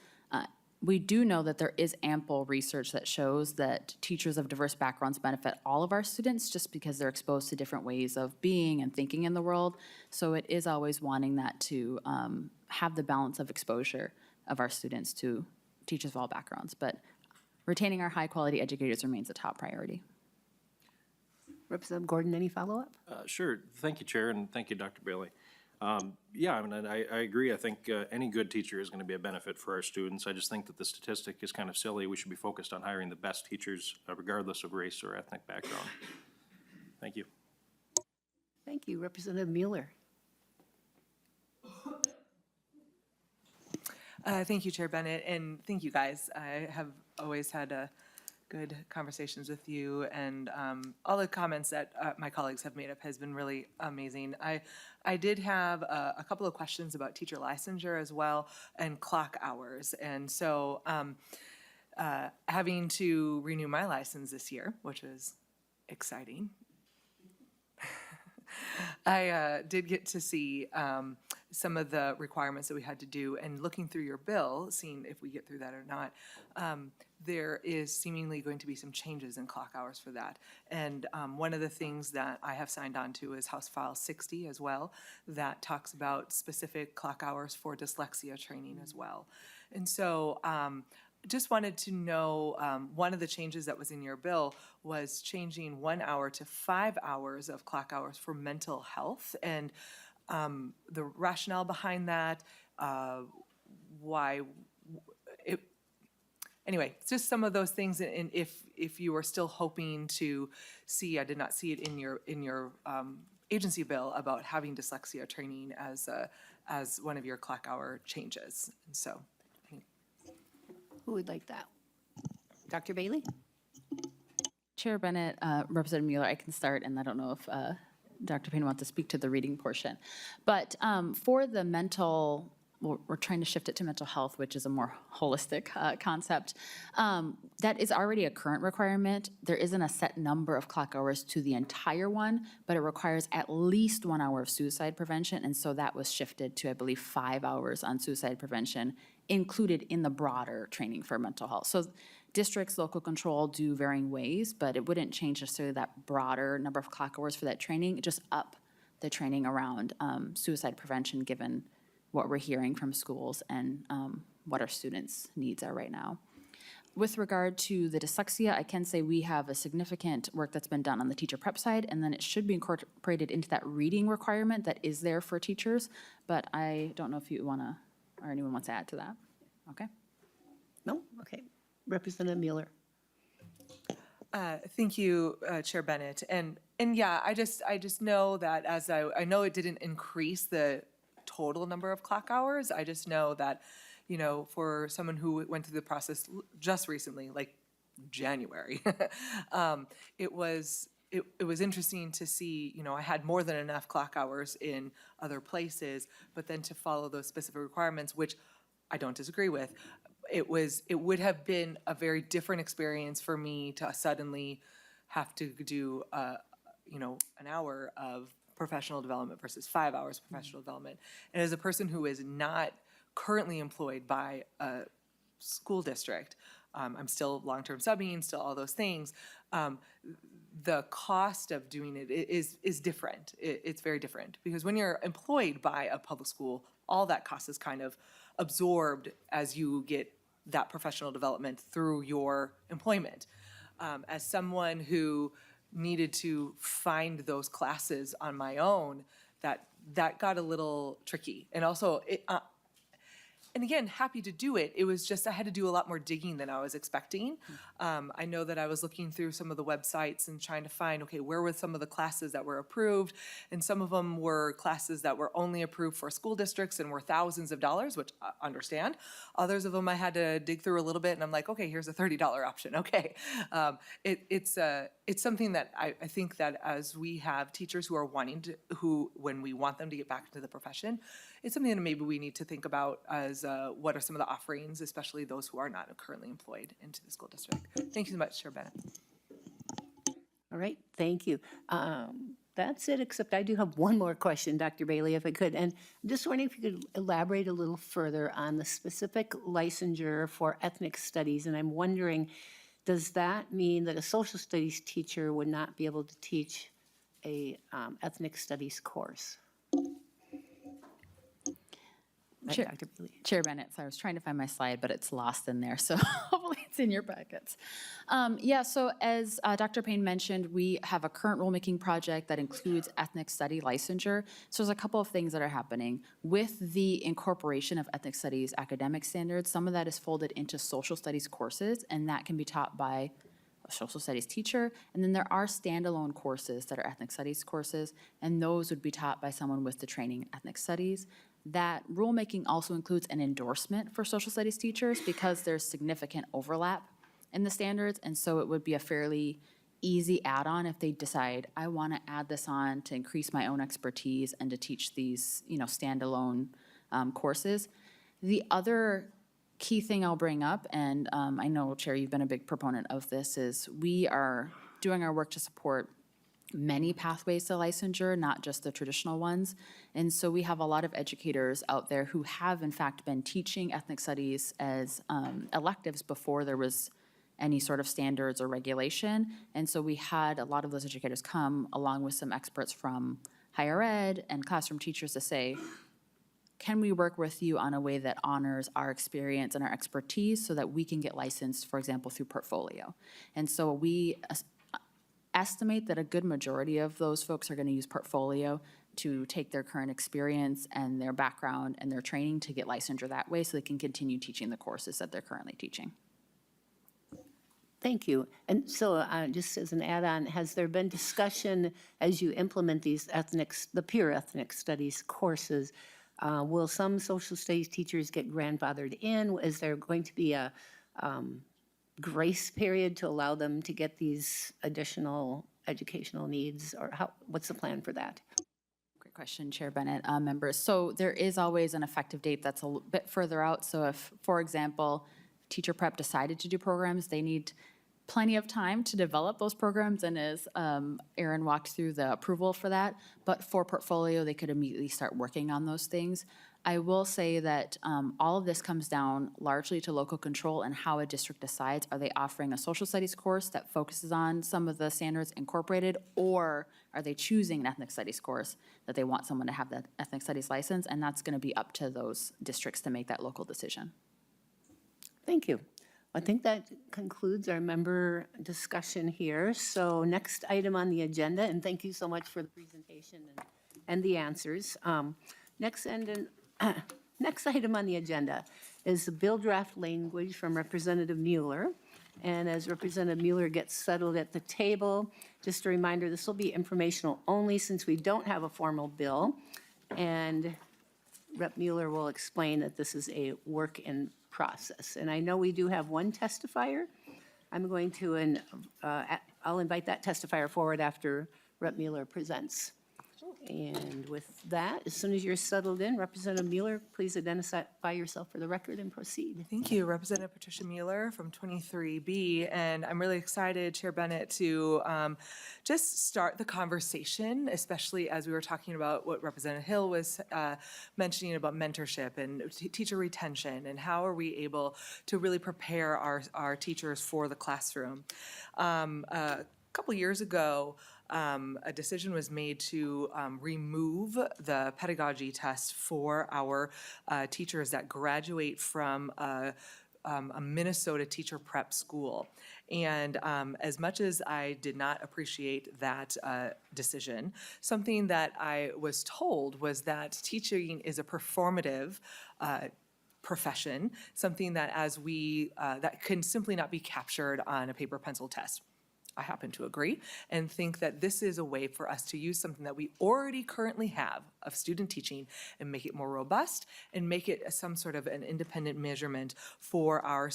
We do know that there is ample research that shows that teachers of diverse backgrounds benefit all of our students just because they're exposed to different ways of being and thinking in the world. So it is always wanting that to have the balance of exposure of our students to teachers of all backgrounds. But retaining our high-quality educators remains a top priority. Representative Gordon, any follow-up? Sure. Thank you, Chair, and thank you, Dr. Bailey. Yeah, I mean, I agree. I think any good teacher is going to be a benefit for our students. I just think that the statistic is kind of silly. We should be focused on hiring the best teachers regardless of race or ethnic background. Thank you. Thank you. Representative Mueller? Thank you, Chair Bennett, and thank you, guys. I have always had good conversations with you, and all the comments that my colleagues have made up has been really amazing. I did have a couple of questions about teacher licensure as well and clock hours. And so having to renew my license this year, which is exciting, I did get to see some of the requirements that we had to do, and looking through your bill, seeing if we get through that or not, there is seemingly going to be some changes in clock hours for that. And one of the things that I have signed on to is House File 60 as well, that talks about specific clock hours for dyslexia training as well. And so just wanted to know, one of the changes that was in your bill was changing 1 hour to 5 hours of clock hours for mental health, and the rationale behind that, why it, anyway, it's just some of those things, and if you are still hoping to see, I did not see it in your agency bill about having dyslexia training as one of your clock hour changes, and so. Who would like that? Dr. Bailey? Chair Bennett, Representative Mueller, I can start, and I don't know if Dr. Payne wants to speak to the reading portion. But for the mental, we're trying to shift it to mental health, which is a more holistic concept. That is already a current requirement. There isn't a set number of clock hours to the entire one, but it requires at least 1 hour of suicide prevention, and so that was shifted to, I believe, 5 hours on suicide prevention, included in the broader training for mental health. So districts, local control do varying ways, but it wouldn't change necessarily that broader number of clock hours for that training, just up the training around suicide prevention, given what we're hearing from schools and what our students' needs are right now. With regard to the dyslexia, I can say we have a significant work that's been done on the teacher prep side, and then it should be incorporated into that reading requirement that is there for teachers, but I don't know if you want to, or anyone wants to add to that. Okay. No? Okay. Representative Mueller. Thank you, Chair Bennett. And yeah, I just know that as I know it didn't increase the total number of clock hours. I just know that, you know, for someone who went through the process just recently, like January, it was interesting to see, you know, I had more than enough clock hours in other places, but then to follow those specific requirements, which I don't disagree with, it would have been a very different experience for me to suddenly have to do, you know, an hour of professional development versus 5 hours of professional development. And as a person who is not currently employed by a school district, I'm still long-term subbing, still all those things, the cost of doing it is different. It's very different, because when you're employed by a public school, all that cost is kind of absorbed as you get that professional development through your employment. As someone who needed to find those classes on my own, that got a little tricky. And also, and again, happy to do it. It was just I had to do a lot more digging than I was expecting. I know that I was looking through some of the websites and trying to find, okay, where were some of the classes that were approved? And some of them were classes that were only approved for school districts and were thousands of dollars, which I understand. Others of them I had to dig through a little bit, and I'm like, okay, here's a $30 option. Okay, it's something that I think that as we have teachers who are wanting to, when we want them to get back into the profession, it's something that maybe we need to think about as what are some of the offerings, especially those who are not currently employed into the school district. Thank you so much, Chair Bennett. All right, thank you. That's it, except I do have one more question, Dr. Bailey, if I could. And I'm just wondering if you could elaborate a little further on the specific licensure for ethnic studies. And I'm wondering, does that mean that a social studies teacher would not be able to teach a ethnic studies course? Chair, Dr. Bailey. Chair Bennett, so I was trying to find my slide, but it's lost in there, so hopefully it's in your packets. Yeah, so as Dr. Payne mentioned, we have a current rulemaking project that includes ethnic study licensure. So there's a couple of things that are happening. With the incorporation of ethnic studies academic standards, some of that is folded into social studies courses, and that can be taught by a social studies teacher. And then there are standalone courses that are ethnic studies courses, and those would be taught by someone with the training in ethnic studies. That rulemaking also includes an endorsement for social studies teachers because there's significant overlap in the standards, and so it would be a fairly easy add-on if they decide, I want to add this on to increase my own expertise and to teach these, you know, standalone courses. The other key thing I'll bring up, and I know, Chair, you've been a big proponent of this, is we are doing our work to support many pathways to licensure, not just the traditional ones. And so we have a lot of educators out there who have in fact been teaching ethnic studies as electives before there was any sort of standards or regulation. And so we had a lot of those educators come along with some experts from higher ed and classroom teachers to say, can we work with you on a way that honors our experience and our expertise so that we can get licensed, for example, through portfolio? And so we estimate that a good majority of those folks are going to use portfolio to take their current experience and their background and their training to get licensure that way so they can continue teaching the courses that they're currently teaching. Thank you. And so just as an add-on, has there been discussion as you implement these the pure ethnic studies courses? Will some social studies teachers get grandfathered in? Is there going to be a grace period to allow them to get these additional educational needs? Or what's the plan for that? Great question, Chair Bennett, members. So there is always an effective date that's a bit further out. So if, for example, teacher prep decided to do programs, they need plenty of time to develop those programs, and as Erin walked through the approval for that, but for portfolio, they could immediately start working on those things. I will say that all of this comes down largely to local control and how a district decides. Are they offering a social studies course that focuses on some of the standards incorporated, or are they choosing an ethnic studies course that they want someone to have that ethnic studies license? And that's going to be up to those districts to make that local decision. Thank you. I think that concludes our member discussion here. So next item on the agenda, and thank you so much for the presentation and the answers. Next item on the agenda is the bill draft language from Representative Mueller. And as Representative Mueller gets settled at the table, just a reminder, this will be informational only since we don't have a formal bill. And Rep. Mueller will explain that this is a work in process. And I know we do have one testifier. I'm going to, I'll invite that testifier forward after Rep. Mueller presents. And with that, as soon as you're settled in, Representative Mueller, please identify yourself for the record and proceed. Thank you, Representative Patricia Mueller from 23B, and I'm really excited, Chair Bennett, to just start the conversation, especially as we were talking about what Representative Hill was mentioning about mentorship and teacher retention, and how are we able to really prepare our teachers for the classroom. A couple years ago, a decision was made to remove the pedagogy test for our teachers that graduate from a Minnesota teacher prep school. And as much as I did not appreciate that decision, something that I was told was that teaching is a performative profession, something that that can simply not be captured on a paper pencil test. I happen to agree and think that this is a way for us to use something that we already currently have of student teaching and make it more robust and make it some sort of an independent measurement for our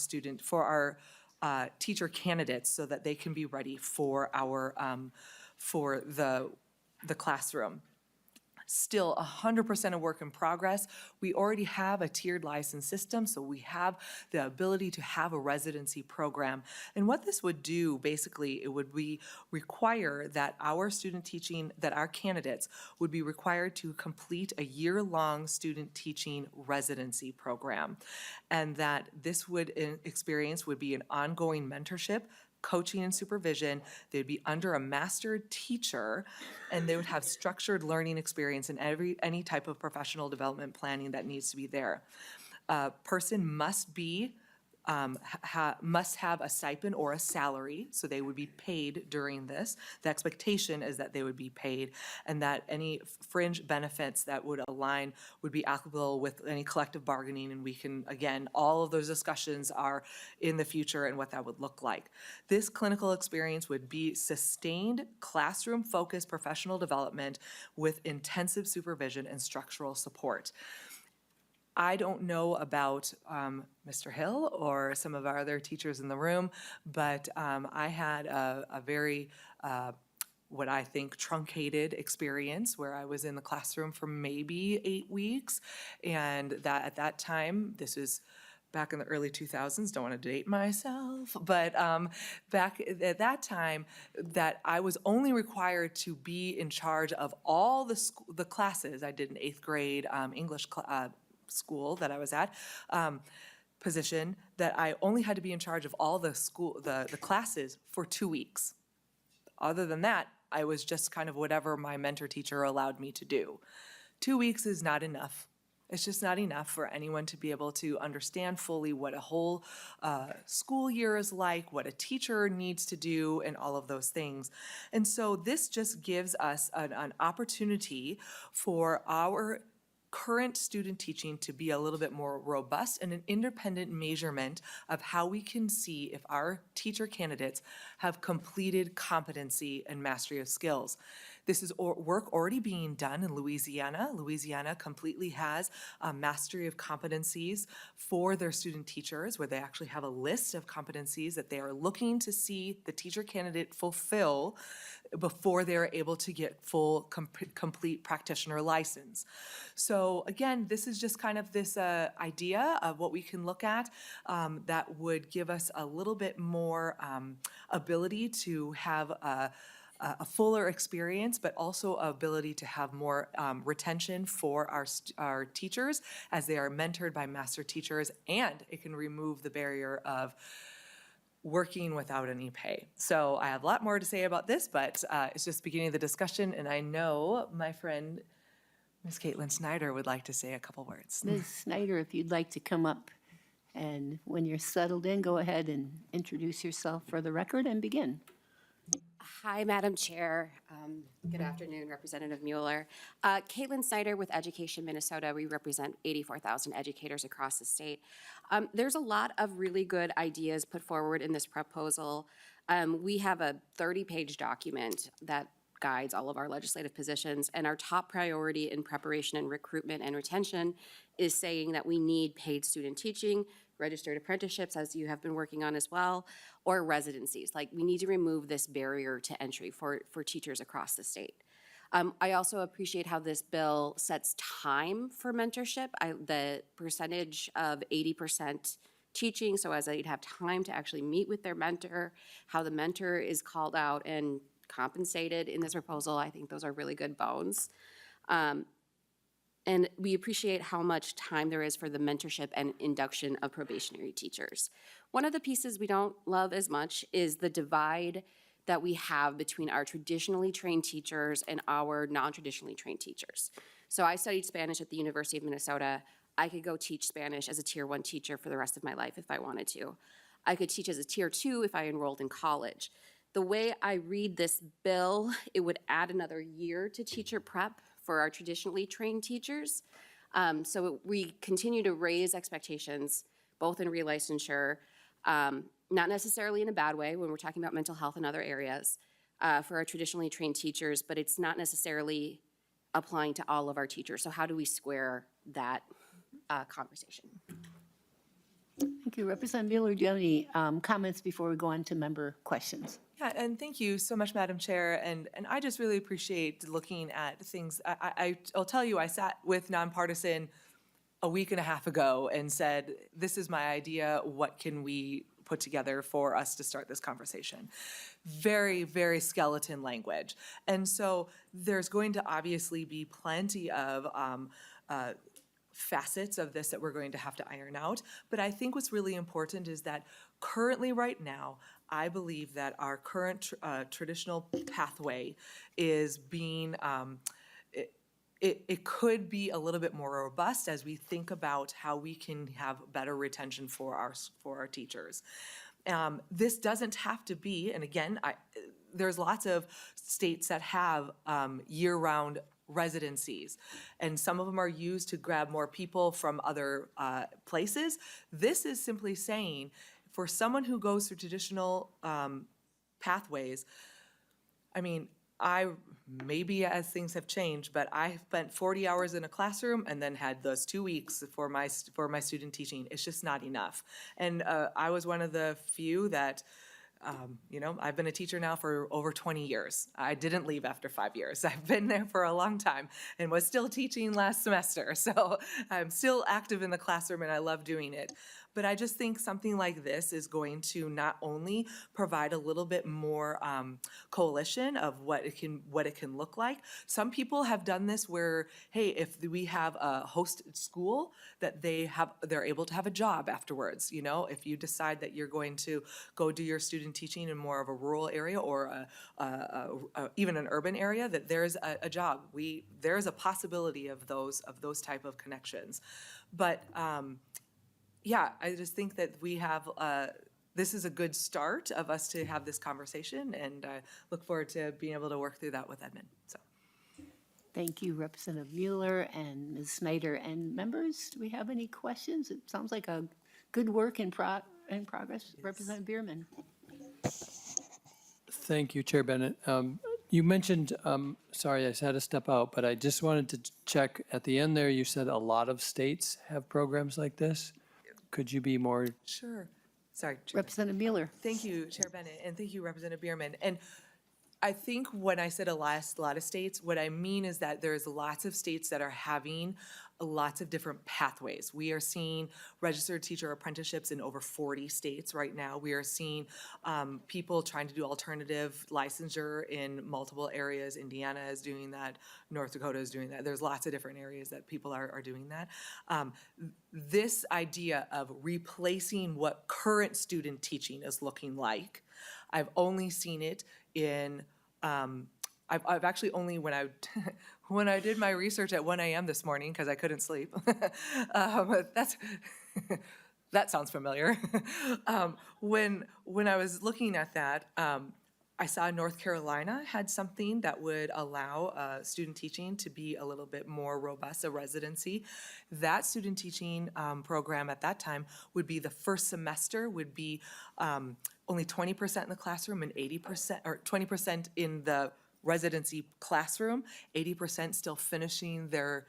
teacher candidates so that they can be ready for the classroom. Still 100% a work in progress. We already have a tiered license system, so we have the ability to have a residency program. And what this would do, basically, it would require that our candidates would be required to complete a year-long student teaching residency program. And that this experience would be an ongoing mentorship, coaching and supervision. They'd be under a master teacher, and they would have structured learning experience in any type of professional development planning that needs to be there. A person must have a stipend or a salary, so they would be paid during this. The expectation is that they would be paid, and that any fringe benefits that would align would be applicable with any collective bargaining, and we can, again, all of those discussions are in the future and what that would look like. This clinical experience would be sustained, classroom-focused professional development with intensive supervision and structural support. I don't know about Mr. Hill or some of our other teachers in the room, but I had a very, what I think, truncated experience where I was in the classroom for maybe 8 weeks. And that at that time, this was back in the early 2000s, don't want to date myself, but back at that time, that I was only required to be in charge of all the classes. I did an 8th grade English school that I was at, position, that I only had to be in charge of all the classes for 2 weeks. Other than that, I was just kind of whatever my mentor teacher allowed me to do. 2 weeks is not enough. It's just not enough for anyone to be able to understand fully what a whole school year is like, what a teacher needs to do, and all of those things. And so this just gives us an opportunity for our current student teaching to be a little bit more robust and an independent measurement of how we can see if our teacher candidates have completed competency and mastery of skills. This is work already being done in Louisiana. Louisiana completely has a mastery of competencies for their student teachers, where they actually have a list of competencies that they are looking to see the teacher candidate fulfill before they're able to get full complete practitioner license. So again, this is just kind of this idea of what we can look at that would give us a little bit more ability to have a fuller experience, but also ability to have more retention for our teachers as they are mentored by master teachers, and it can remove the barrier of working without any pay. So I have a lot more to say about this, but it's just beginning of the discussion, and I know my friend, Ms. Caitlin Snyder, would like to say a couple words. Ms. Snyder, if you'd like to come up, and when you're settled in, go ahead and introduce yourself for the record and begin. Hi, Madam Chair. Good afternoon, Representative Mueller. Caitlin Snyder with Education Minnesota. We represent 84,000 educators across the state. There's a lot of really good ideas put forward in this proposal. We have a 30-page document that guides all of our legislative positions, and our top priority in preparation and recruitment and retention is saying that we need paid student teaching, registered apprenticeships, as you have been working on as well, or residencies. Like, we need to remove this barrier to entry for teachers across the state. I also appreciate how this bill sets time for mentorship. The percentage of 80% teaching, so as they'd have time to actually meet with their mentor, how the mentor is called out and compensated in this proposal, I think those are really good bones. And we appreciate how much time there is for the mentorship and induction of probationary teachers. One of the pieces we don't love as much is the divide that we have between our traditionally trained teachers and our non-traditionally trained teachers. So I studied Spanish at the University of Minnesota. I could go teach Spanish as a Tier 1 teacher for the rest of my life if I wanted to. I could teach as a Tier 2 if I enrolled in college. The way I read this bill, it would add another year to teacher prep for our traditionally trained teachers. So we continue to raise expectations, both in relicensure, not necessarily in a bad way when we're talking about mental health and other areas, for our traditionally trained teachers, but it's not necessarily applying to all of our teachers. So how do we square that conversation? Thank you. Representative Mueller, do you have any comments before we go on to member questions? Yeah, and thank you so much, Madam Chair. And I just really appreciate looking at things. I'll tell you, I sat with Nonpartisan a week and a half ago and said, this is my idea. What can we put together for us to start this conversation? Very, very skeleton language. And so there's going to obviously be plenty of facets of this that we're going to have to iron out. But I think what's really important is that currently right now, I believe that our current traditional pathway is being, it could be a little bit more robust as we think about how we can have better retention for our teachers. This doesn't have to be, and again, there's lots of states that have year-round residencies, and some of them are used to grab more people from other places. This is simply saying, for someone who goes through traditional pathways, I mean, maybe as things have changed, but I spent 40 hours in a classroom and then had those 2 weeks for my student teaching. It's just not enough. And I was one of the few that, I've been a teacher now for over 20 years. I didn't leave after 5 years. I've been there for a long time and was still teaching last semester. So I'm still active in the classroom and I love doing it. But I just think something like this is going to not only provide a little bit more coalition of what it can look like. Some people have done this where, hey, if we have a host school, that they're able to have a job afterwards. You know, if you decide that you're going to go do your student teaching in more of a rural area or even an urban area, that there's a job. There's a possibility of those type of connections. But yeah, I just think that we have, this is a good start of us to have this conversation, and I look forward to being able to work through that with Edmund, so. Thank you, Representative Mueller and Ms. Snyder. And members, do we have any questions? It sounds like a good work in progress. Representative Bierman. Thank you, Chair Bennett. You mentioned, sorry, I had to step out, but I just wanted to check, at the end there, you said a lot of states have programs like this. Could you be more? Sure. Sorry. Representative Mueller. Thank you, Chair Bennett, and thank you, Representative Bierman. And I think when I said a lot of states, what I mean is that there's lots of states that are having lots of different pathways. We are seeing registered teacher apprenticeships in over 40 states right now. We are seeing people trying to do alternative licensure in multiple areas. Indiana is doing that. North Dakota is doing that. There's lots of different areas that people are doing that. This idea of replacing what current student teaching is looking like, I've only seen it in, I've actually only, when I did my research at 1 a.m. this morning, because I couldn't sleep, that sounds familiar. When I was looking at that, I saw North Carolina had something that would allow student teaching to be a little bit more robust, a residency. That student teaching program at that time would be the first semester would be only 20% in the classroom and 80%, or 20% in the residency classroom, 80% still finishing their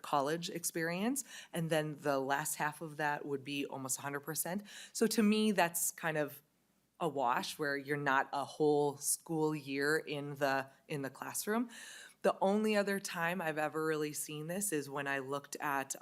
college experience, and then the last half of that would be almost 100%. So to me, that's kind of a wash where you're not a whole school year in the classroom. The only other time I've ever really seen this is when I looked at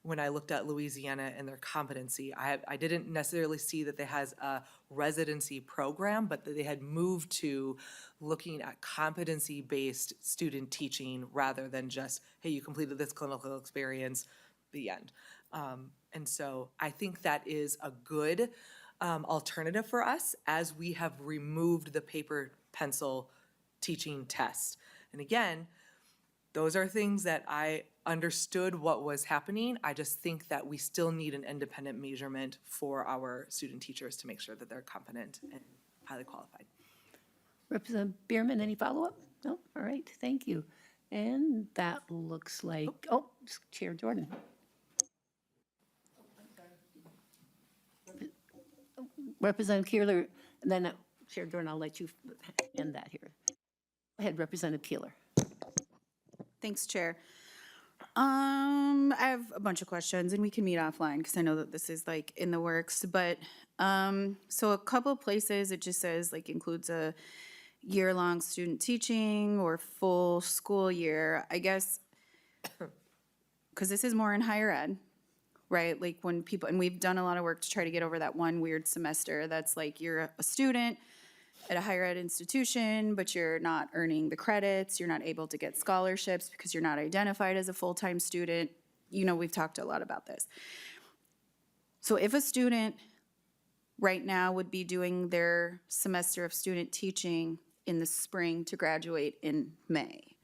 Louisiana and their competency. I didn't necessarily see that they has a residency program, but that they had moved to looking at competency-based student teaching rather than just, hey, you completed this clinical experience, the end. And so I think that is a good alternative for us as we have removed the paper pencil teaching test. And again, those are things that I understood what was happening. I just think that we still need an independent measurement for our student teachers to make sure that they're competent and highly qualified. Representative Bierman, any follow-up? No? All right, thank you. And that looks like, Chair Jordan. Representative Keeler, and then Chair Jordan, I'll let you end that here. Go ahead, Representative Keeler. Thanks, Chair. I have a bunch of questions, and we can meet offline because I know that this is like in the works. But so a couple places it just says like includes a year-long student teaching or full school year. I guess because this is more in higher ed, right? Like when people, and we've done a lot of work to try to get over that one weird semester that's like you're a student at a higher ed institution, but you're not earning the credits, you're not able to get scholarships because you're not identified as a full-time student. You know, we've talked a lot about this. So if a student right now would be doing their semester of student teaching in the spring to graduate in May,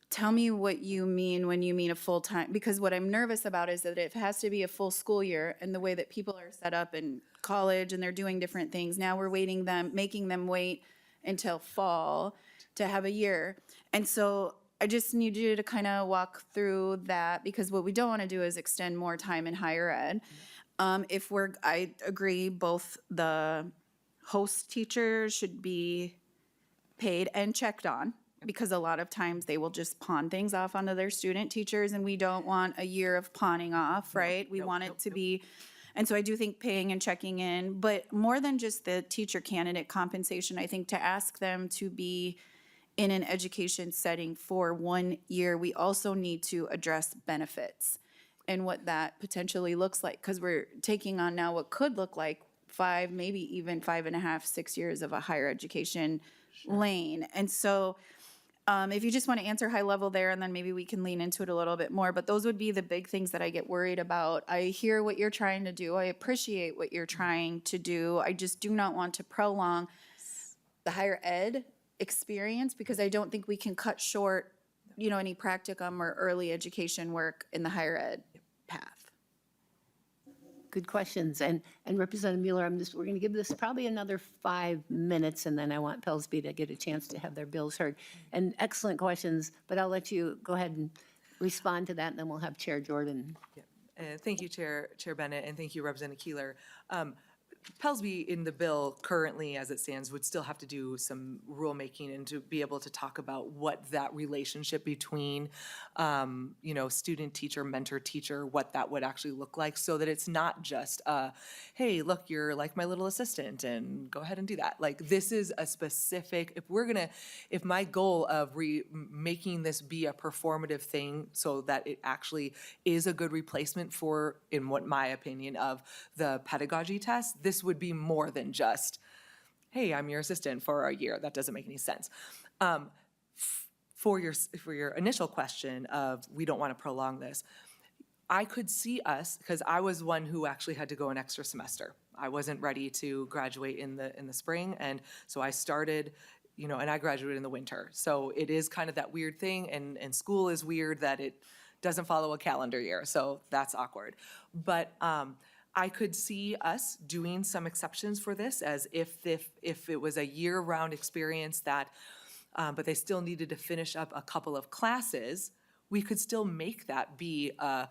tell me what you mean when you mean a full-time, because what I'm nervous about is that it has to be a full school year, and the way that people are set up in college and they're doing different things. Now we're making them wait until fall to have a year. And so I just need you to kind of walk through that, because what we don't want to do is extend more time in higher ed. I agree, both the host teachers should be paid and checked on, because a lot of times they will just pawn things off onto their student teachers, and we don't want a year of pawning off, right? We want it to be, and so I do think paying and checking in, but more than just the teacher candidate compensation, I think to ask them to be in an education setting for 1 year, we also need to address benefits. and what that potentially looks like, because we're taking on now what could look like 5, maybe even 5.5, 6 years of a higher education lane. And so if you just want to answer high level there, and then maybe we can lean into it a little bit more, but those would be the big things that I get worried about. I hear what you're trying to do. I appreciate what you're trying to do. I just do not want to prolong the higher ed experience, because I don't think we can cut short, any practicum or early education work in the higher ed path. Good questions. And Representative Mueller, we're going to give this probably another 5 minutes, and then I want Pellsby to get a chance to have their bills heard. And excellent questions, but I'll let you go ahead and respond to that, and then we'll have Chair Jordan. Thank you, Chair Bennett, and thank you, Representative Keeler. Pellsby in the bill currently, as it stands, would still have to do some rulemaking and to be able to talk about what that relationship between, student, teacher, mentor, teacher, what that would actually look like, so that it's not just, hey, look, you're like my little assistant and go ahead and do that. Like, this is a specific, if my goal of making this be a performative thing so that it actually is a good replacement for, in what my opinion of the pedagogy test, this would be more than just, hey, I'm your assistant for a year. That doesn't make any sense. For your initial question of, we don't want to prolong this, I could see us, because I was one who actually had to go an extra semester. I wasn't ready to graduate in the spring, and so I started, and I graduated in the winter. So it is kind of that weird thing, and school is weird that it doesn't follow a calendar year, so that's awkward. But I could see us doing some exceptions for this, as if it was a year-round experience that, but they still needed to finish up a couple of classes, we could still make that be a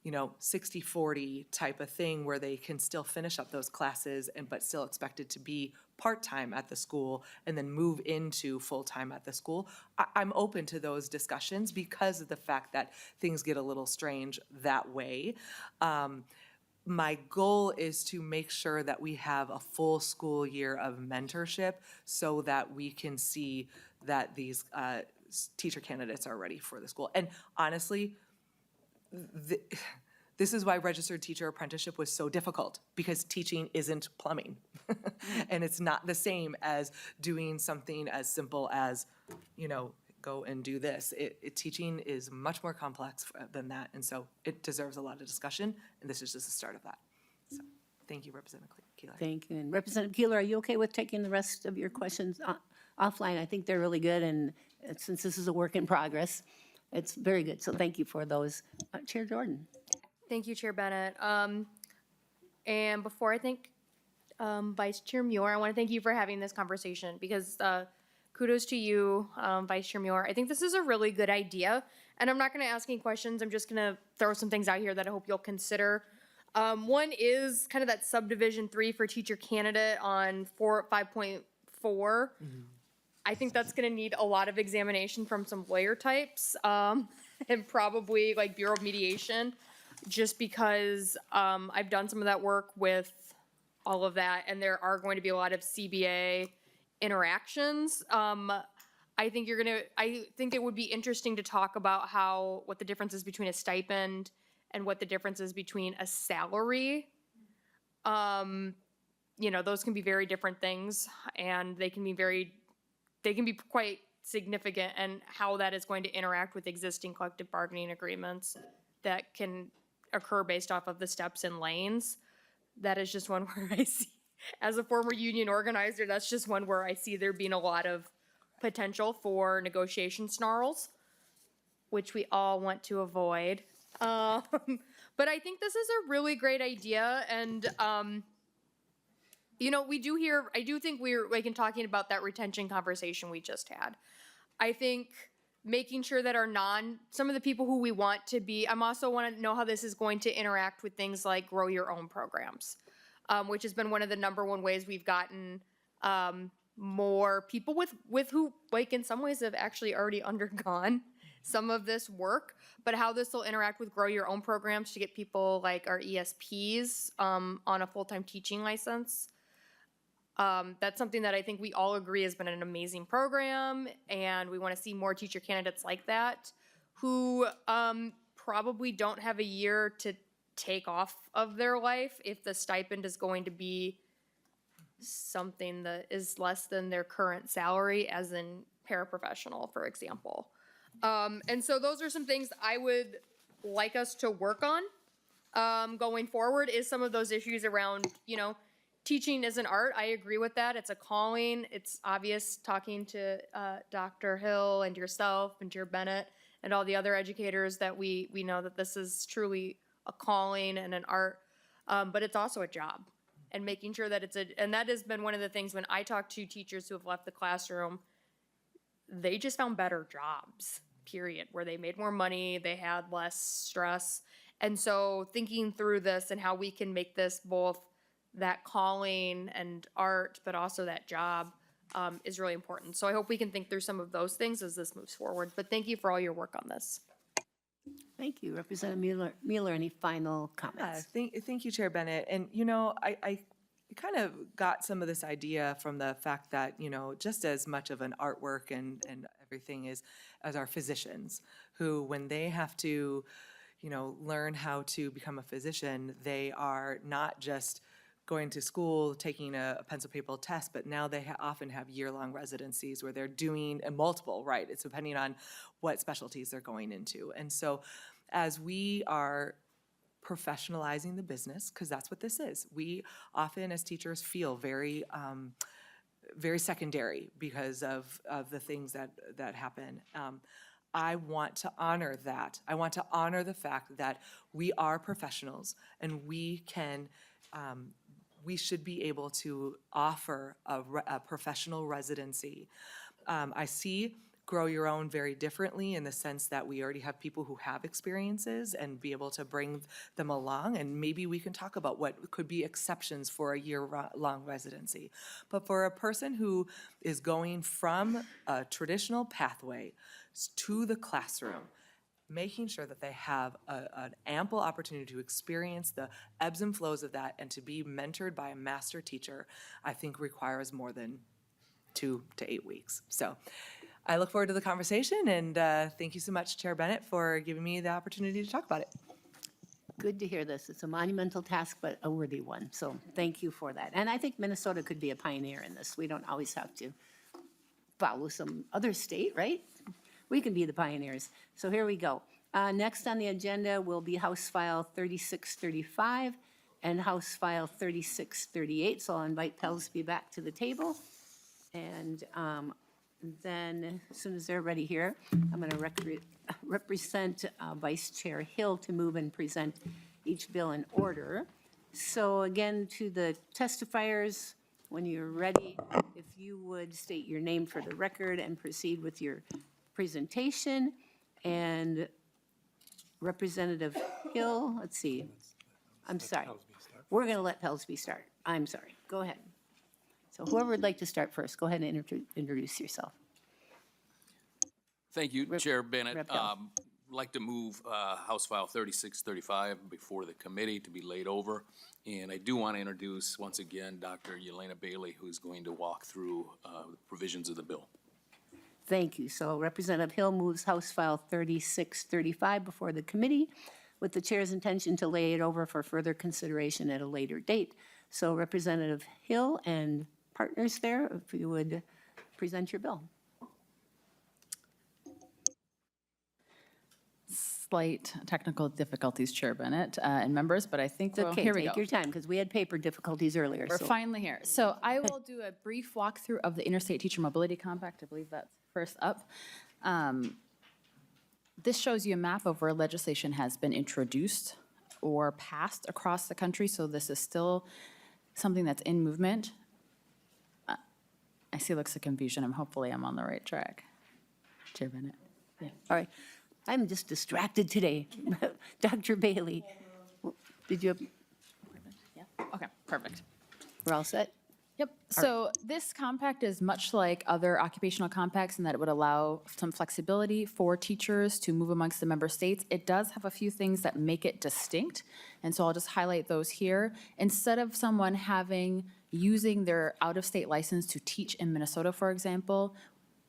60-40 type of thing where they can still finish up those classes but still expected to be part-time at the school and then move into full-time at the school. I'm open to those discussions because of the fact that things get a little strange that way. My goal is to make sure that we have a full school year of mentorship so that we can see that these teacher candidates are ready for the school. And honestly, this is why registered teacher apprenticeship was so difficult, because teaching isn't plumbing. And it's not the same as doing something as simple as, go and do this. Teaching is much more complex than that, and so it deserves a lot of discussion, and this is just the start of that. So, thank you, Representative Keeler. Thank you. And Representative Keeler, are you okay with taking the rest of your questions offline? I think they're really good, and since this is a work in progress, it's very good. So thank you for those. Chair Jordan. Thank you, Chair Bennett. And before I thank Vice Chair Mueller, I want to thank you for having this conversation, because kudos to you, Vice Chair Mueller. I think this is a really good idea, and I'm not going to ask any questions. I'm just going to throw some things out here that I hope you'll consider. One is kind of that subdivision 3 for teacher candidate on 5.4. I think that's going to need a lot of examination from some lawyer types, and probably like Bureau of Mediation, just because I've done some of that work with all of that, and there are going to be a lot of CBA interactions. I think it would be interesting to talk about what the difference is between a stipend and what the difference is between a salary. Those can be very different things, and they can be quite significant, and how that is going to interact with existing collective bargaining agreements that can occur based off of the steps and lanes. That is just one where I see, as a former union organizer, that's just one where I see there being a lot of potential for negotiation snarls, which we all want to avoid. But I think this is a really great idea, and I do think we're like in talking about that retention conversation we just had. I think making sure that some of the people who we want to be, I'm also want to know how this is going to interact with things like grow your own programs, which has been one of the number one ways we've gotten more people with who, like, in some ways have actually already undergone some of this work, but how this will interact with grow your own programs to get people like our ESPs on a full-time teaching license. That's something that I think we all agree has been an amazing program, and we want to see more teacher candidates like that who probably don't have a year to take off of their life if the stipend is going to be something that is less than their current salary, as in paraprofessional, for example. And so those are some things I would like us to work on going forward, is some of those issues around, teaching is an art. I agree with that. It's a calling. It's obvious talking to Dr. Hill and yourself and Chair Bennett and all the other educators that we know that this is truly a calling and an art, but it's also a job. And making sure that and that has been one of the things when I talk to teachers who have left the classroom, they just found better jobs, period, where they made more money, they had less stress. And so thinking through this and how we can make this both that calling and art, but also that job is really important. So I hope we can think through some of those things as this moves forward. But thank you for all your work on this. Thank you. Representative Mueller, any final comments? Thank you, Chair Bennett. And, I kind of got some of this idea from the fact that, just as much of an artwork and everything is as our physicians, who, when they have to, learn how to become a physician, they are not just going to school, taking a pencil paper test, but now they often have year-long residencies where they're doing multiple, right? It's depending on what specialties they're going into. And so as we are professionalizing the business, because that's what this is, we often as teachers feel very, very secondary because of the things that happen. I want to honor that. I want to honor the fact that we are professionals and we can, we should be able to offer a professional residency. I see Grow Your Own very differently in the sense that we already have people who have experiences and be able to bring them along, and maybe we can talk about what could be exceptions for a year-long residency. But for a person who is going from a traditional pathway to the classroom, making sure that they have an ample opportunity to experience the ebbs and flows of that and to be mentored by a master teacher, I think requires more than 2 to 8 weeks. So I look forward to the conversation, and thank you so much, Chair Bennett, for giving me the opportunity to talk about it. Good to hear this. It's a monumental task, but a worthy one. So thank you for that. And I think Minnesota could be a pioneer in this. We don't always have to follow some other state, right? We can be the pioneers. So here we go. Next on the agenda will be House File 3635 and House File 3638. So I'll invite Pelsby back to the table. And then as soon as they're ready here, I'm going to represent Vice Chair Hill to move and present each bill in order. So again, to the testifiers, when you're ready, if you would state your name for the record and proceed with your presentation. And Representative Hill, let's see. I'm sorry. We're going to let Pelsby start. I'm sorry. Go ahead. So whoever would like to start first, go ahead and introduce yourself. Thank you, Chair Bennett. Rep. Hill. I'd like to move House File 3635 before the committee to be laid over. And I do want to introduce, once again, Dr. Yelena Bailey, who's going to walk through the provisions of the bill. Thank you. So Representative Hill moves House File 3635 before the committee with the chair's intention to lay it over for further consideration at a later date. So Representative Hill and partners there, if you would present your bill. Slight technical difficulties, Chair Bennett and members, but I think, It's okay, here we go. take your time, because we had paper difficulties earlier. We're so- finally here. So I will do a brief walkthrough of the Interstate Teacher Mobility Compact. I believe that's first up. This shows you a map of where legislation has been introduced or passed across the country. So this is still something that's in movement. I see looks of confusion. Hopefully I'm on the right track. Chair Bennett. Yeah. All right. I'm just distracted today. Dr. Bailey, did you have, Yeah. Okay, perfect. we're all set? Yep, so this compact is much like other occupational compacts in that it would allow some flexibility for teachers to move amongst the member states. It does have a few things that make it distinct, and so I'll just highlight those here. Instead of someone using their out-of-state license to teach in Minnesota, for example,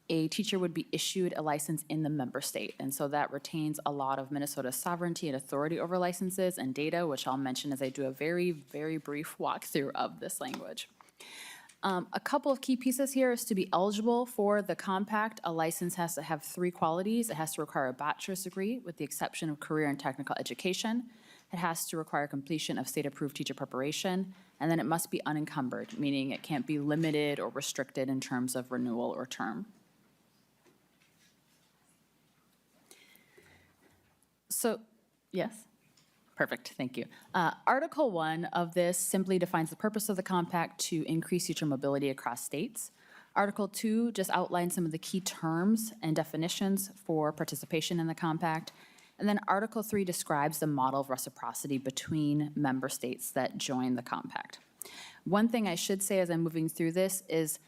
a teacher would be issued a license in the member state. And so that retains a lot of Minnesota's sovereignty and authority over licenses and data, which I'll mention as I do a very, very brief walkthrough of this language. A couple of key pieces here is to be eligible for the compact, a license has to have 3 qualities. It has to require a bachelor's degree with the exception of career and technical education. It has to require completion of state-approved teacher preparation, and then it must be unencumbered, meaning it can't be limited or restricted in terms of renewal or term. So, yes? Perfect, thank you. Article 1 of this simply defines the purpose of the compact to increase teacher mobility across states. Article 2 just outlines some of the key terms and definitions for participation in the compact. And then Article 3 describes the model of reciprocity between member states that join the compact. One thing I should say as I'm moving through this is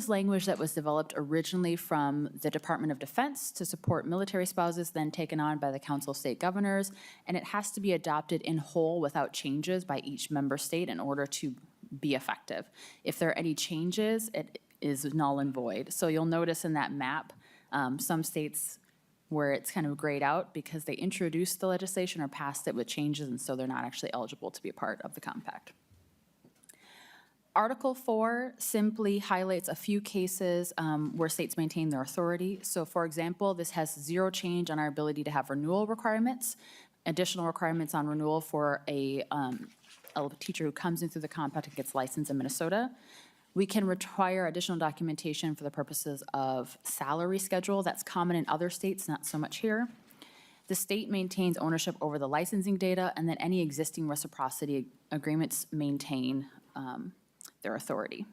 language that was developed originally from the Department of Defense to support military spouses, then taken on by the Council of State Governors, and it has to be adopted in whole without changes by each member state in order to be effective. If there are any changes, it is null and void. So you'll notice in that map, some states where it's kind of grayed out because they introduced the legislation or passed it with changes, and so they're not actually eligible to be a part of the compact. Article 4 simply highlights a few cases where states maintain their authority. So for example, this has 0 change on our ability to have renewal requirements, additional requirements on renewal for a teacher who comes in through the compact and gets licensed in Minnesota. We can require additional documentation for the purposes of salary schedule. That's common in other states, not so much here. The state maintains ownership over the licensing data, and then any existing reciprocity agreements maintain their authority.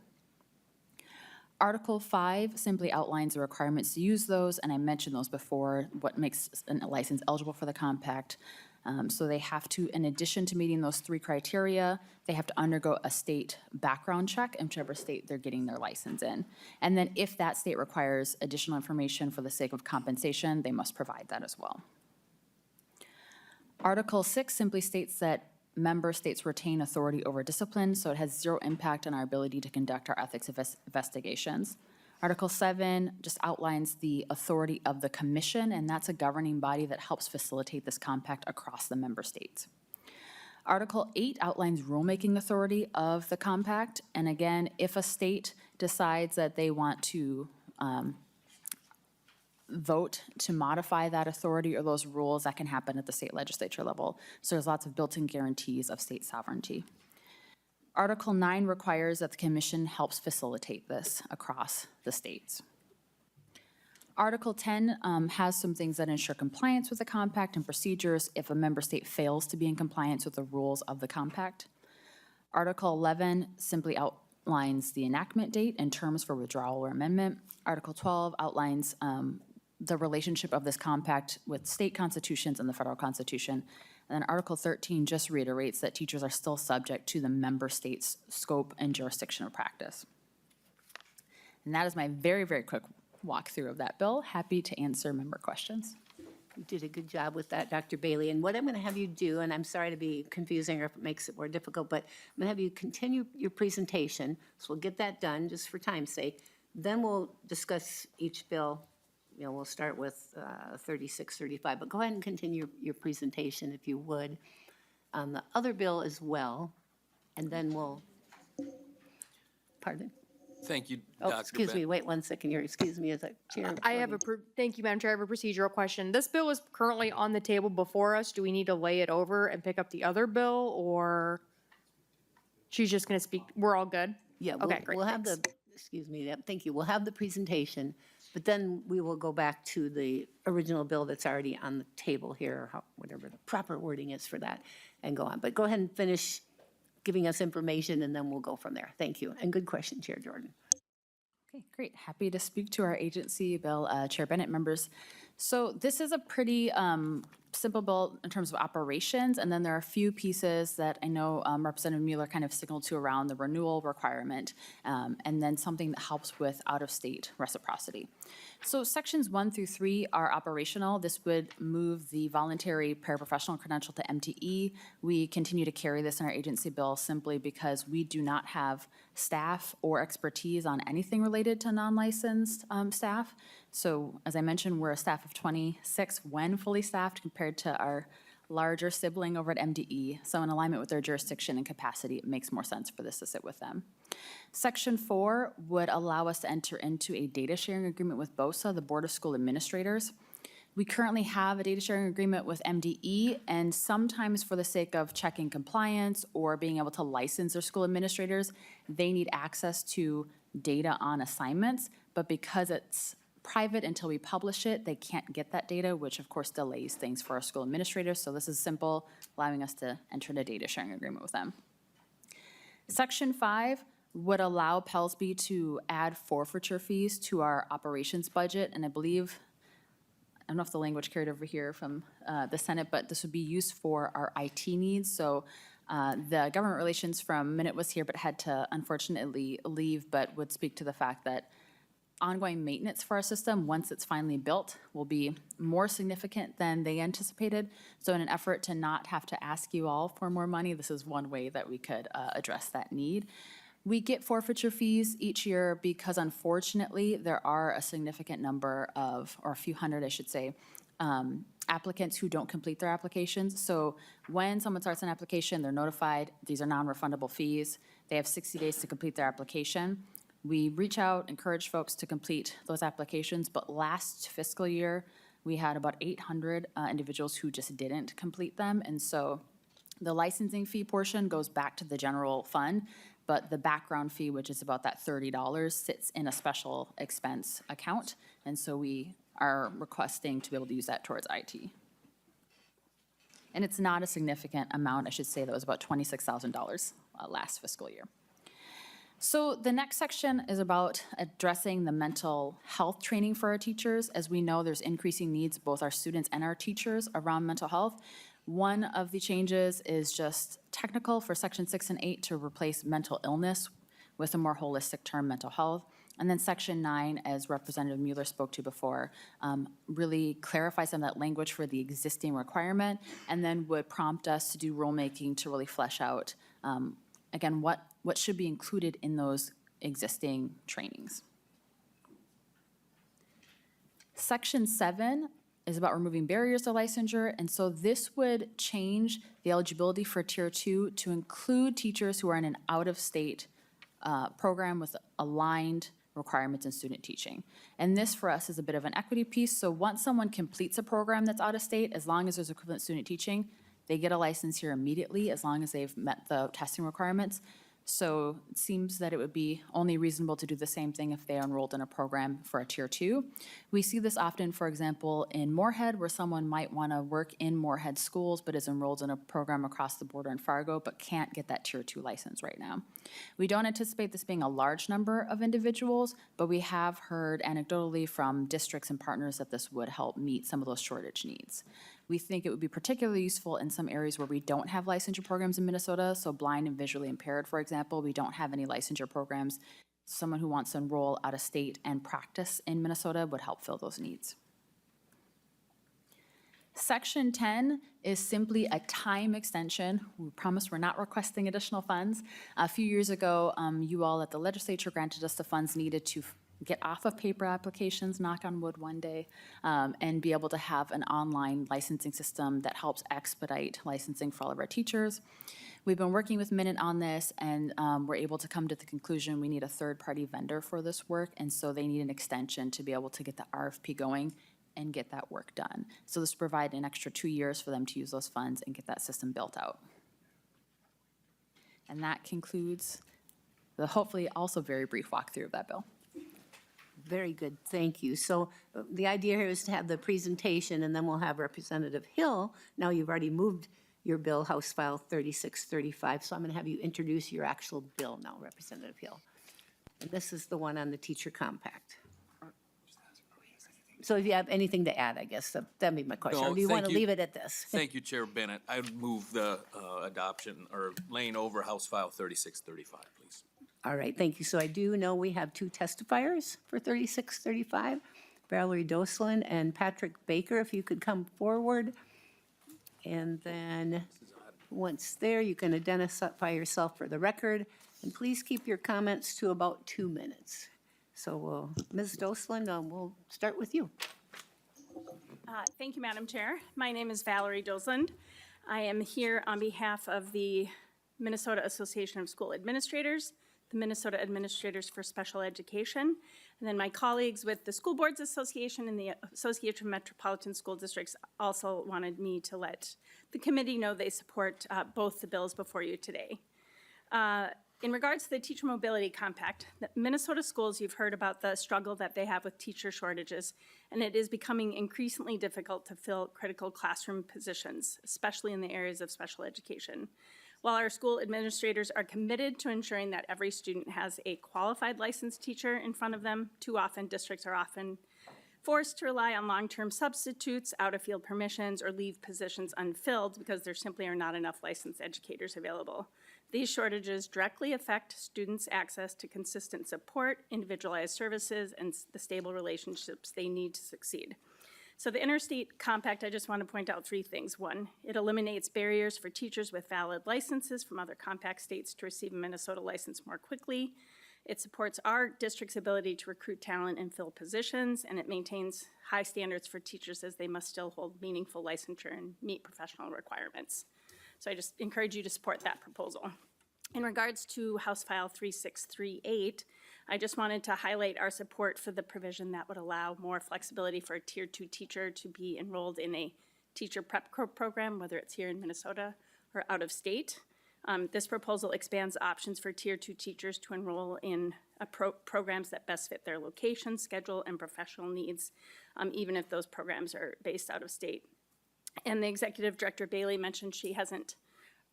Article 5 simply outlines the requirements to use those, and I mentioned those before, what makes a license eligible for the compact. So they have to, in addition to meeting those 3 criteria, they have to undergo a state background check in whichever state they're getting their license in. And then if that state requires additional information for the sake of compensation, they must provide that as well. Article 6 simply states that member states retain authority over discipline, so it has 0 impact on our ability to conduct our ethics investigations. Article 7 just outlines the authority of the commission, and that's a governing body that helps facilitate this compact across the member states. Article 8 outlines rulemaking authority of the compact, and again, if a state decides that they want to vote to modify that authority or those rules, that can happen at the state legislature level. So there's lots of built-in guarantees of state sovereignty. Article 9 requires that the commission helps facilitate this across the states. Article 10 has some things that ensure compliance with the compact and procedures if a member state fails to be in compliance with the rules of the compact. Article 11 simply outlines the enactment date and terms for withdrawal or amendment. Article 12 outlines the relationship of this compact with state constitutions and the federal constitution. And then Article 13 just reiterates that teachers are still subject to the member state's scope and jurisdiction of practice. And that is my very, very quick walkthrough of that bill. Happy to answer member questions. You did a good job with that, Dr. Bailey. And what I'm going to have you do, and I'm sorry to be confusing or if it makes it more difficult, but I'm going to have you continue your presentation. So we'll get that done just for time's sake. Then we'll discuss each bill. You know, we'll start with 36, 35, but go ahead and continue your presentation if you would on the other bill as well. And then we'll, pardon? Thank you, Oh, Dr. excuse me, wait 1 second here. Excuse me as a chair. I have thank you, Madam Chair. I have a procedural question. This bill is currently on the table before us. Do we need to lay it over and pick up the other bill, or she's just going to speak? We're all good? Yeah, Okay, great, we'll have thanks. excuse me, thank you. We'll have the presentation, but then we will go back to the original bill that's already on the table here, or whatever the proper wording is for that, and go on. But go ahead and finish giving us information, and then we'll go from there. Thank you. And good question, Chair Jordan. Okay, great. Happy to speak to our agency bill. Chair Bennett, members. So this is a pretty simple bill in terms of operations, and then there are a few pieces that I know Representative Mueller kind of signaled to around the renewal requirement, and then something that helps with out-of-state reciprocity. So sections 1 through 3 are operational. This would move the voluntary paraprofessional credential to MTE. We continue to carry this in our agency bill simply because we do not have staff or expertise on anything related to non-licensed staff. So as I mentioned, we're a staff of 26 when fully staffed compared to our larger sibling over at MDE. So in alignment with their jurisdiction and capacity, it makes more sense for this to sit with them. Section 4 would allow us to enter into a data sharing agreement with BOSA, the Board of School Administrators. We currently have a data sharing agreement with MDE, and sometimes for the sake of checking compliance or being able to license their school administrators, they need access to data on assignments, but because it's private until we publish it, they can't get that data, which of course delays things for our school administrators. So this is simple, allowing us to enter into a data sharing agreement with them. Section 5 would allow PELSB to add forfeiture fees to our operations budget, and I believe, I don't know if the language carried over here from the Senate, but this would be used for our IT needs. So the government relations from Minute was here, but had to unfortunately leave, but would speak to the fact that ongoing maintenance for our system, once it's finally built, will be more significant than they anticipated. So in an effort to not have to ask you all for more money, this is one way that we could address that need. We get forfeiture fees each year because unfortunately, there are a significant number of, or a few hundred, I should say, applicants who don't complete their applications. So when someone starts an application, they're notified, these are non-refundable fees. They have 60 days to complete their application. We reach out, encourage folks to complete those applications, but last fiscal year, we had about 800 individuals who just didn't complete them. And so the licensing fee portion goes back to the general fund, but the background fee, which is about that $30, sits in a special expense account. And so we are requesting to be able to use that towards IT. And it's not a significant amount. I should say that was about $26,000 last fiscal year. So the next section is about addressing the mental health training for our teachers. As we know, there's increasing needs, both our students and our teachers, around mental health. One of the changes is just technical for section 6 and 8 to replace mental illness with a more holistic term, mental health. And then section 9, as Representative Mueller spoke to before, really clarifies some of that language for the existing requirement, and then would prompt us to do rulemaking to really flesh out, again, what should be included in those existing trainings. Section 7 is about removing barriers to licensure, and so this would change the eligibility for Tier 2 to include teachers who are in an out-of-state program with aligned requirements in student teaching. And this for us is a bit of an equity piece, so once someone completes a program that's out of state, as long as there's equivalent student teaching, they get a license here immediately as long as they've met the testing requirements. So it seems that it would be only reasonable to do the same thing if they are enrolled in a program for a Tier 2. We see this often, for example, in Moorhead, where someone might want to work in Moorhead schools but is enrolled in a program across the border in Fargo but can't get that Tier 2 license right now. We don't anticipate this being a large number of individuals, but we have heard anecdotally from districts and partners that this would help meet some of those shortage needs. We think it would be particularly useful in some areas where we don't have licensure programs in Minnesota, so blind and visually impaired, for example, we don't have any licensure programs. Someone who wants to enroll out of state and practice in Minnesota would help fill those needs. Section 10 is simply a time extension. We promise we're not requesting additional funds. A few years ago, you all at the legislature granted us the funds needed to get off of paper applications, knock on wood one day, and be able to have an online licensing system that helps expedite licensing for all of our teachers. We've been working with Minute on this, and we're able to come to the conclusion we need a third-party vendor for this work, and so they need an extension to be able to get the RFP going and get that work done. So this will provide an extra 2 years for them to use those funds and get that system built out. And that concludes the hopefully also very brief walkthrough of that bill. Very good, thank you. So the idea here is to have the presentation, and then we'll have Representative Hill. Now you've already moved your bill, House File 3635, so I'm going to have you introduce your actual bill now, Representative Hill. And this is the one on the teacher compact. So if you have anything to add, I guess that'd be my question. Or No, do you want thank to you. leave it at this? Thank you, Chair Bennett. I would move the adoption or laying over House File 3635, please. All right, thank you. So I do know we have two testifiers for 3635, Valerie Doslin and Patrick Baker, if you could come forward. And then, once there, you can identify yourself for the record, and please keep your comments to about 2 minutes. So, Ms. Doslin, we'll start with you. Thank you, Madam Chair. My name is Valerie Dosland. I am here on behalf of the Minnesota Association of School Administrators, the Minnesota Administrators for Special Education, and then my colleagues with the School Boards Association and the Association of Metropolitan School Districts also wanted me to let the committee know they support both the bills before you today. In regards to the Teacher Mobility Compact, the Minnesota schools, you've heard about the struggle that they have with teacher shortages, and it is becoming increasingly difficult to fill critical classroom positions, especially in the areas of special education. While our school administrators are committed to ensuring that every student has a qualified licensed teacher in front of them, too often districts are often forced to rely on long-term substitutes, out-of-field permissions, or leave positions unfilled because there simply are not enough licensed educators available. These shortages directly affect students' access to consistent support, individualized services, and the stable relationships they need to succeed. So the Interstate Compact, I just want to point out 3 things. 1, it eliminates barriers for teachers with valid licenses from other compact states to receive a Minnesota license more quickly. It supports our district's ability to recruit talent and fill positions, and it maintains high standards for teachers as they must still hold meaningful licensure and meet professional requirements. So I just encourage you to support that proposal. In regards to House File 3638, I just wanted to highlight our support for the provision that would allow more flexibility for a Tier 2 teacher to be enrolled in a teacher prep program, whether it's here in Minnesota or out of state. This proposal expands options for Tier 2 teachers to enroll in programs that best fit their location, schedule, and professional needs, even if those programs are based out of state. And the Executive Director Bailey mentioned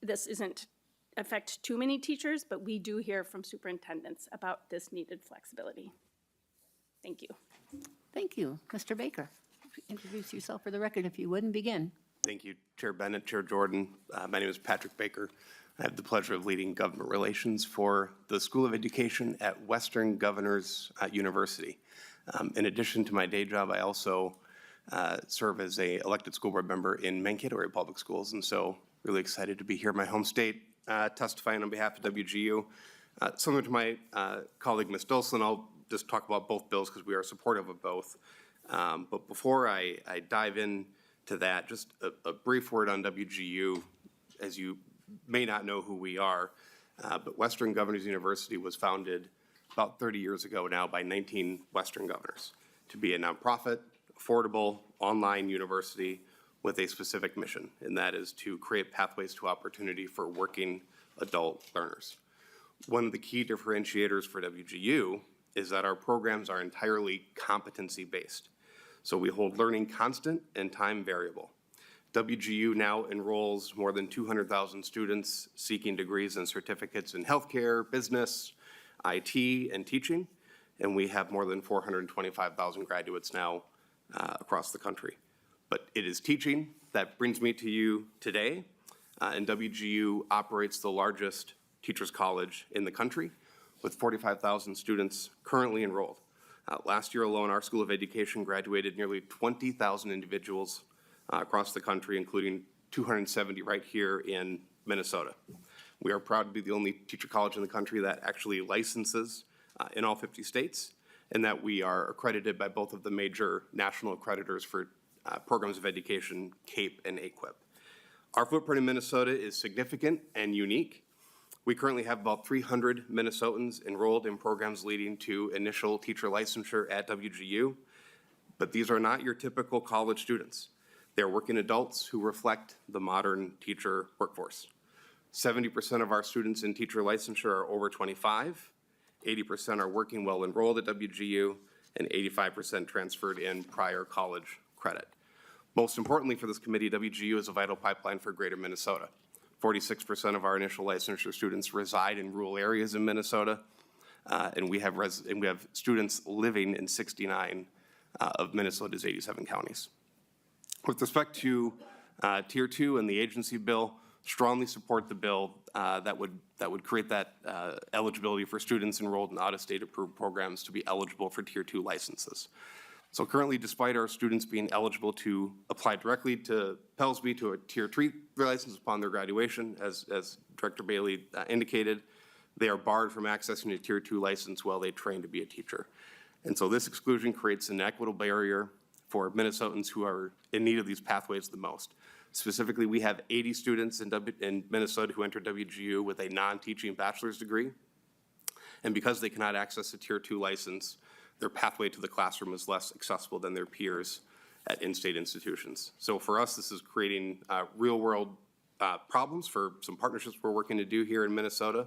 this isn't affect too many teachers, but we do hear from superintendents about this needed flexibility. Thank you. Thank you. Mr. Baker, introduce yourself for the record if you would and begin. Thank you, Chair Bennett, Chair Jordan. My name is Patrick Baker. I have the pleasure of leading government relations for the School of Education at Western Governors University. In addition to my day job, I also serve as an elected school board member in Mankato Area Public Schools, and so really excited to be here in my home state testifying on behalf of WGU. Similar to my colleague, Ms. Dolson, I'll just talk about both bills because we are supportive of both. But before I dive into that, just a brief word on WGU. As you may not know who we are, but Western Governors University was founded about 30 years ago now by 19 Western governors to be a nonprofit, affordable, online university with a specific mission, and that is to create pathways to opportunity for working adult learners. One of the key differentiators for WGU is that our programs are entirely competency-based. So we hold learning constant and time variable. WGU now enrolls more than 200,000 students seeking degrees and certificates in healthcare, business, IT, and teaching, and we have more than 425,000 graduates now across the country. But it is teaching that brings me to you today, and WGU operates the largest teachers college in the country with 45,000 students currently enrolled. Last year alone, our School of Education graduated nearly 20,000 individuals across the country, including 270 right here in Minnesota. We are proud to be the only teacher college in the country that actually licenses in all 50 states, and that we are accredited by both of the major national accreditors for programs of education, CAPE and AQUIP. Our footprint in Minnesota is significant and unique. We currently have about 300 Minnesotans enrolled in programs leading to initial teacher licensure at WGU, but these are not your typical college students. They're working adults who reflect the modern teacher workforce. 70% of our students in teacher licensure are over 25, 80% are working well enrolled at WGU, and 85% transferred in prior college credit. Most importantly for this committee, WGU is a vital pipeline for greater Minnesota. 46% of our initial licensure students reside in rural areas in Minnesota, and we have students living in 69 of Minnesota's 87 counties. With respect to Tier 2 and the agency bill, strongly support the bill that would create that eligibility for students enrolled in out-of-state approved programs to be eligible for Tier 2 licenses. So currently, despite our students being eligible to apply directly to Pellsby to a Tier 3 license upon their graduation, as Director Bailey indicated, they are barred from accessing a Tier 2 license while they train to be a teacher. And so this exclusion creates an equitable barrier for Minnesotans who are in need of these pathways the most. Specifically, we have 80 students in Minnesota who enter WGU with a non-teaching bachelor's degree. And because they cannot access a Tier 2 license, their pathway to the classroom is less accessible than their peers at in-state institutions. So for us, this is creating real-world problems for some partnerships we're working to do here in Minnesota.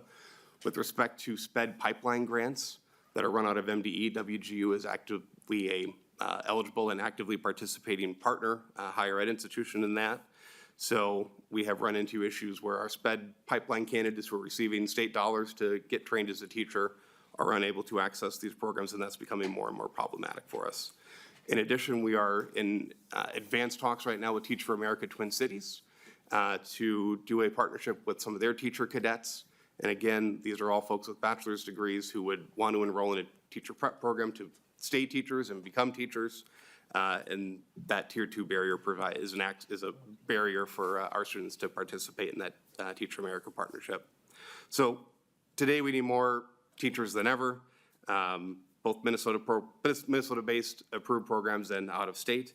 With respect to SPED pipeline grants that are run out of MDE, WGU is actively a eligible and actively participating partner, higher ed institution in that. So we have run into issues where our SPED pipeline candidates who are receiving state dollars to get trained as a teacher are unable to access these programs, and that's becoming more and more problematic for us. In addition, we are in advanced talks right now with Teach for America Twin Cities to do a partnership with some of their teacher cadets. And again, these are all folks with bachelor's degrees who would want to enroll in a teacher prep program to stay teachers and become teachers. And that Tier 2 barrier is a barrier for our students to participate in that Teach for America partnership. So today we need more teachers than ever. Both Minnesota-based approved programs and out of state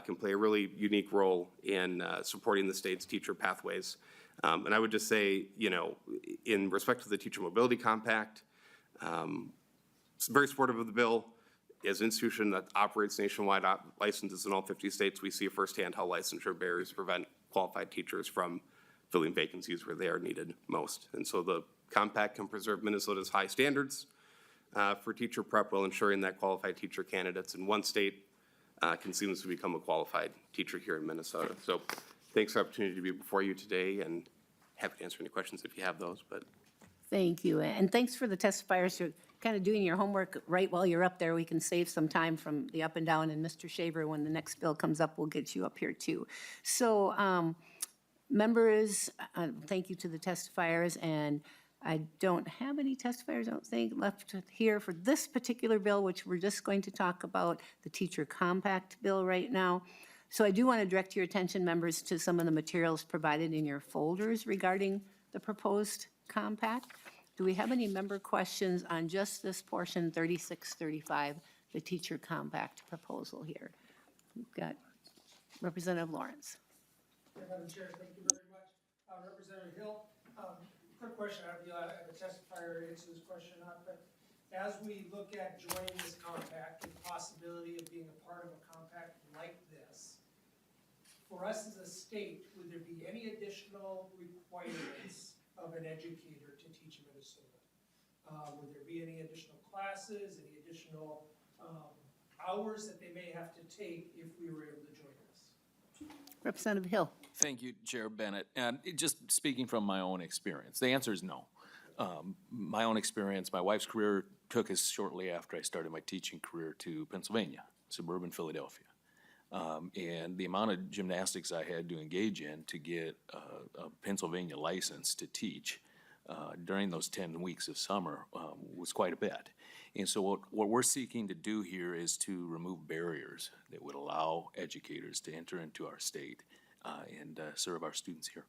can play a really unique role in supporting the state's teacher pathways. And I would just say, you know, in respect to the Teacher Mobility Compact, very supportive of the bill. As an institution that operates nationwide licenses in all 50 states, we see firsthand how licensure barriers prevent qualified teachers from filling vacancies where they are needed most. And so the compact can preserve Minnesota's high standards for teacher prep while ensuring that qualified teacher candidates in one state can seamlessly become a qualified teacher here in Minnesota. So thanks for the opportunity to be before you today, and happy to answer any questions if you have those. But Thank you, and thanks for the testifiers for kind of doing your homework right while you're up there. We can save some time from the up and down, and Mr. Shaver, when the next bill comes up, we'll get you up here too. So members, thank you to the testifiers, and I don't have any testifiers, I don't think, left here for this particular bill, which we're just going to talk about, the Teacher Compact bill right now. So I do want to direct your attention, members, to some of the materials provided in your folders regarding the proposed compact. Do we have any member questions on just this portion, 3635, the Teacher Compact proposal here? We've got Representative Lawrence. Madam Chair, thank you very much. Representative Hill, quick question. I don't know if the testifier answer this question or not, but as we look at joining this compact and the possibility of being a part of a compact like this, for us as a state, would there be any additional requirements of an educator to teach in Minnesota? Would there be any additional classes, any additional hours that they may have to take if we were able to join this? Representative Hill. Thank you, Chair Bennett. And just speaking from my own experience, the answer is no. My own experience, my wife's career took us shortly after I started my teaching career to Pennsylvania, suburban Philadelphia. And the amount of gymnastics I had to engage in to get a Pennsylvania license to teach during those 10 weeks of summer was quite a bit. And so what we're seeking to do here is to remove barriers that would allow educators to enter into our state and serve our students here.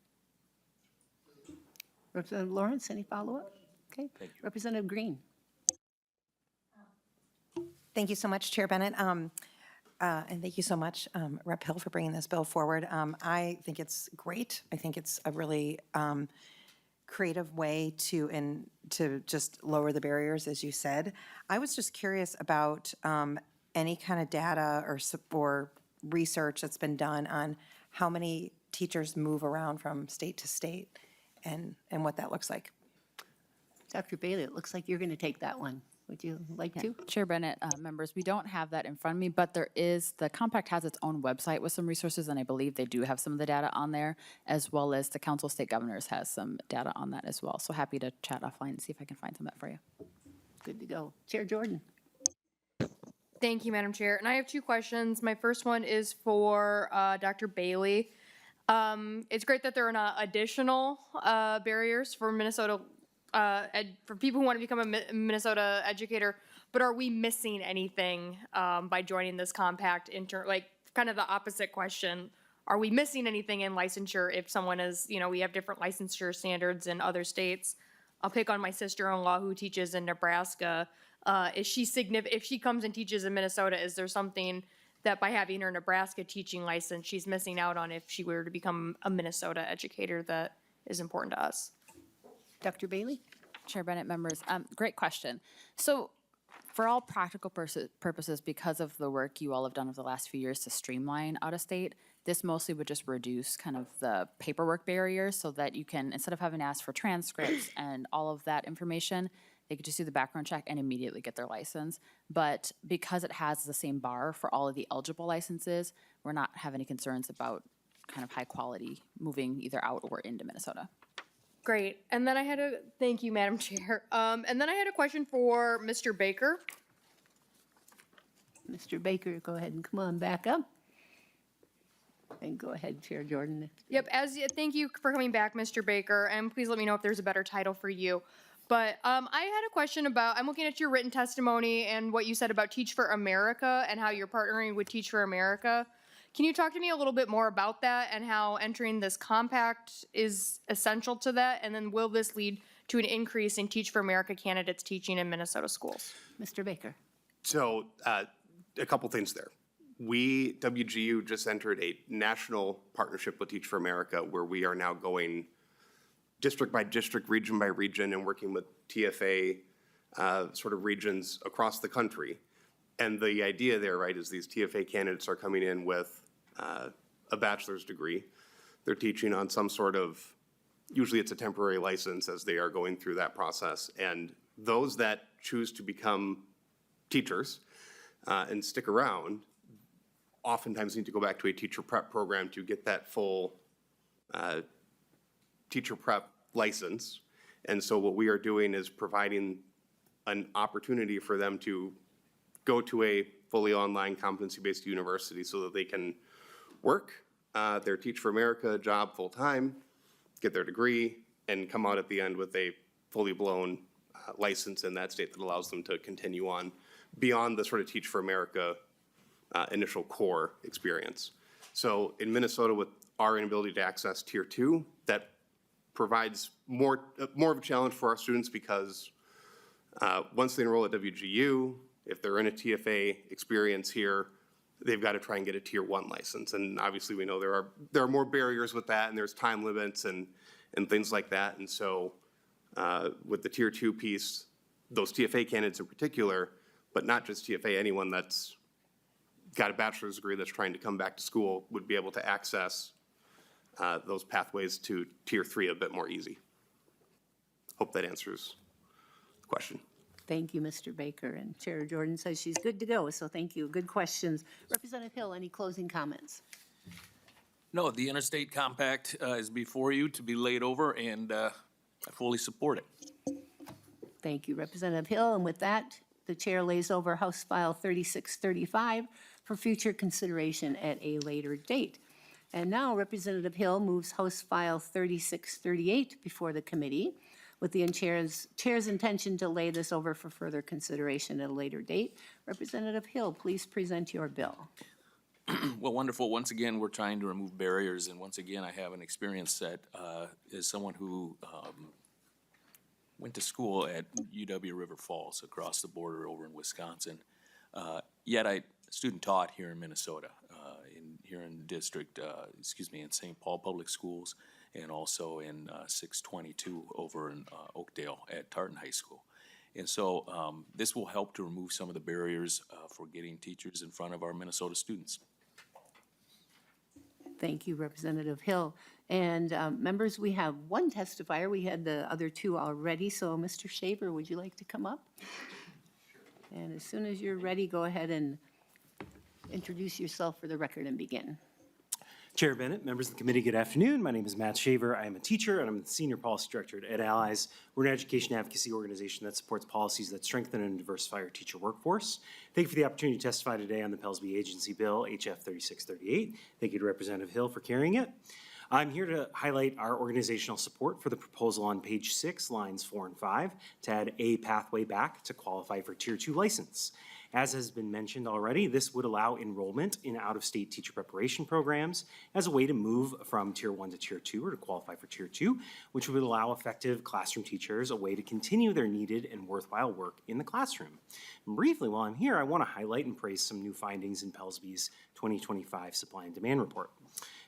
Representative Lawrence, any follow-up? Okay. Thank you. Representative Green. Thank you so much, Chair Bennett. And thank you so much, Rep. Hill, for bringing this bill forward. I think it's great. I think it's a really creative way to just lower the barriers, as you said. I was just curious about any kind of data or research that's been done on how many teachers move around from state to state and what that looks like. Dr. Bailey, it looks like you're going to take that one. Would you like to? Chair Bennett, members, we don't have that in front of me, but the compact has its own website with some resources, and I believe they do have some of the data on there, as well as the Council of State Governors has some data on that as well. So happy to chat offline and see if I can find some of that for you. Good to go. Chair Jordan. Thank you, Madam Chair. And I have two questions. My first one is for Dr. Bailey. It's great that there are not additional barriers for Minnesota, for people who want to become a Minnesota educator, but are we missing anything by joining this compact? Like, kind of the opposite question. Are we missing anything in licensure if someone is, we have different licensure standards in other states? I'll pick on my sister-in-law who teaches in Nebraska. If she comes and teaches in Minnesota, is there something that by having her Nebraska teaching license, she's missing out on if she were to become a Minnesota educator that is important to us? Dr. Bailey? Chair Bennett, members, great question. So for all practical purposes, because of the work you all have done over the last few years to streamline out of state, this mostly would just reduce kind of the paperwork barriers so that you can, instead of having to ask for transcripts and all of that information, they could just do the background check and immediately get their license. But because it has the same bar for all of the eligible licenses, we're not having any concerns about kind of high quality moving either out or into Minnesota. Great. And then thank you, Madam Chair. And then I had a question for Mr. Baker. Mr. Baker, go ahead and come on back up. And go ahead, Chair Jordan. Yep, thank you for coming back, Mr. Baker, and please let me know if there's a better title for you. But I had a question I'm looking at your written testimony and what you said about Teach for America and how you're partnering with Teach for America. Can you talk to me a little bit more about that and how entering this compact is essential to that? And then will this lead to an increase in Teach for America candidates teaching in Minnesota schools? Mr. Baker. So a couple things there. We, WGU, just entered a national partnership with Teach for America where we are now going district by district, region by region, and working with TFA sort of regions across the country. And the idea there, right, is these TFA candidates are coming in with a bachelor's degree. They're teaching on some sort of, usually it's a temporary license as they are going through that process. And those that choose to become teachers and stick around oftentimes need to go back to a teacher prep program to get that full teacher prep license. And so what we are doing is providing an opportunity for them to go to a fully online competency-based university so that they can work their Teach for America job full-time, get their degree, and come out at the end with a fully blown license in that state that allows them to continue on beyond the sort of Teach for America initial core experience. So in Minnesota, with our inability to access Tier 2, that provides more of a challenge for our students because once they enroll at WGU, if they're in a TFA experience here, they've got to try and get a Tier 1 license. And obviously we know there are more barriers with that, and there's time limits and things like that. And so with the Tier 2 piece, those TFA candidates in particular, but not just TFA, anyone that's got a bachelor's degree that's trying to come back to school would be able to access those pathways to Tier 3 a bit more easy. Hope that answers the question. Thank you, Mr. Baker. And Chair Jordan says she's good to go, so thank you. Good questions. Representative Hill, any closing comments? No, the Interstate Compact is before you to be laid over, and I fully support it. Thank you, Representative Hill. And with that, the chair lays over House File 3635 for future consideration at a later date. And now Representative Hill moves House File 3638 before the committee with the chair's intention to lay this over for further consideration at a later date. Representative Hill, please present your bill. Well, wonderful. Once again, we're trying to remove barriers, and once again, I have an experience set as someone who went to school at UW River Falls across the border over in Wisconsin. Yet I student taught here in Minnesota, here in district, in St. Paul Public Schools, and also in 622 over in Oakdale at Tartan High School. And so this will help to remove some of the barriers for getting teachers in front of our Minnesota students. Thank you, Representative Hill. And members, we have one testifier. We had the other two already. So Mr. Shaver, would you like to come up? And as soon as you're ready, go ahead and introduce yourself for the record and begin. Chair Bennett, members of the committee, good afternoon. My name is Matt Shaver. I am a teacher and I'm the Senior Policy Director at Allies. We're an education advocacy organization that supports policies that strengthen and diversify our teacher workforce. Thank you for the opportunity to testify today on the Pellsby Agency Bill, HFXXXX. Thank you to Representative Hill for carrying it. I'm here to highlight our organizational support for the proposal on page 6, lines 4 and 5, to add a pathway back to qualify for Tier 2 license. As has been mentioned already, this would allow enrollment in out-of-state teacher preparation programs as a way to move from Tier 1 to Tier 2 or to qualify for Tier 2, which would allow effective classroom teachers a way to continue their needed and worthwhile work in the classroom. And briefly, while I'm here, I want to highlight and praise some new findings in Pellsby's 2025 Supply and Demand Report.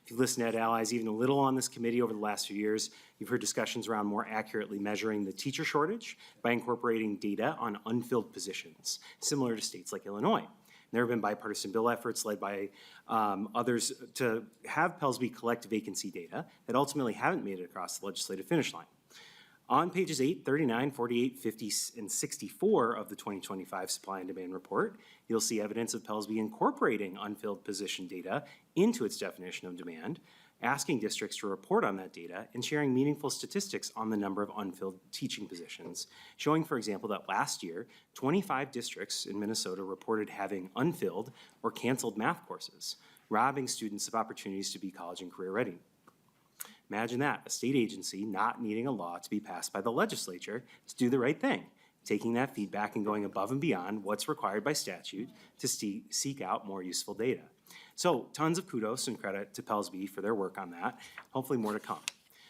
If you've listened to Allies even a little on this committee over the last few years, you've heard discussions around more accurately measuring the teacher shortage by incorporating data on unfilled positions, similar to states like Illinois. There have been bipartisan bill efforts led by others to have Pellsby collect vacancy data that ultimately haven't made it across the legislative finish line. On pages 8, 39, 48, 50, and 64 of the 2025 Supply and Demand Report, you'll see evidence of Pellsby incorporating unfilled position data into its definition of demand, asking districts to report on that data, and sharing meaningful statistics on the number of unfilled teaching positions, showing, for example, that last year, 25 districts in Minnesota reported having unfilled or canceled math courses, robbing students of opportunities to be college and career ready. Imagine that, a state agency not needing a law to be passed by the legislature to do the right thing, taking that feedback and going above and beyond what's required by statute to seek out more useful data. So tons of kudos and credit to Pellsby for their work on that, hopefully more to come.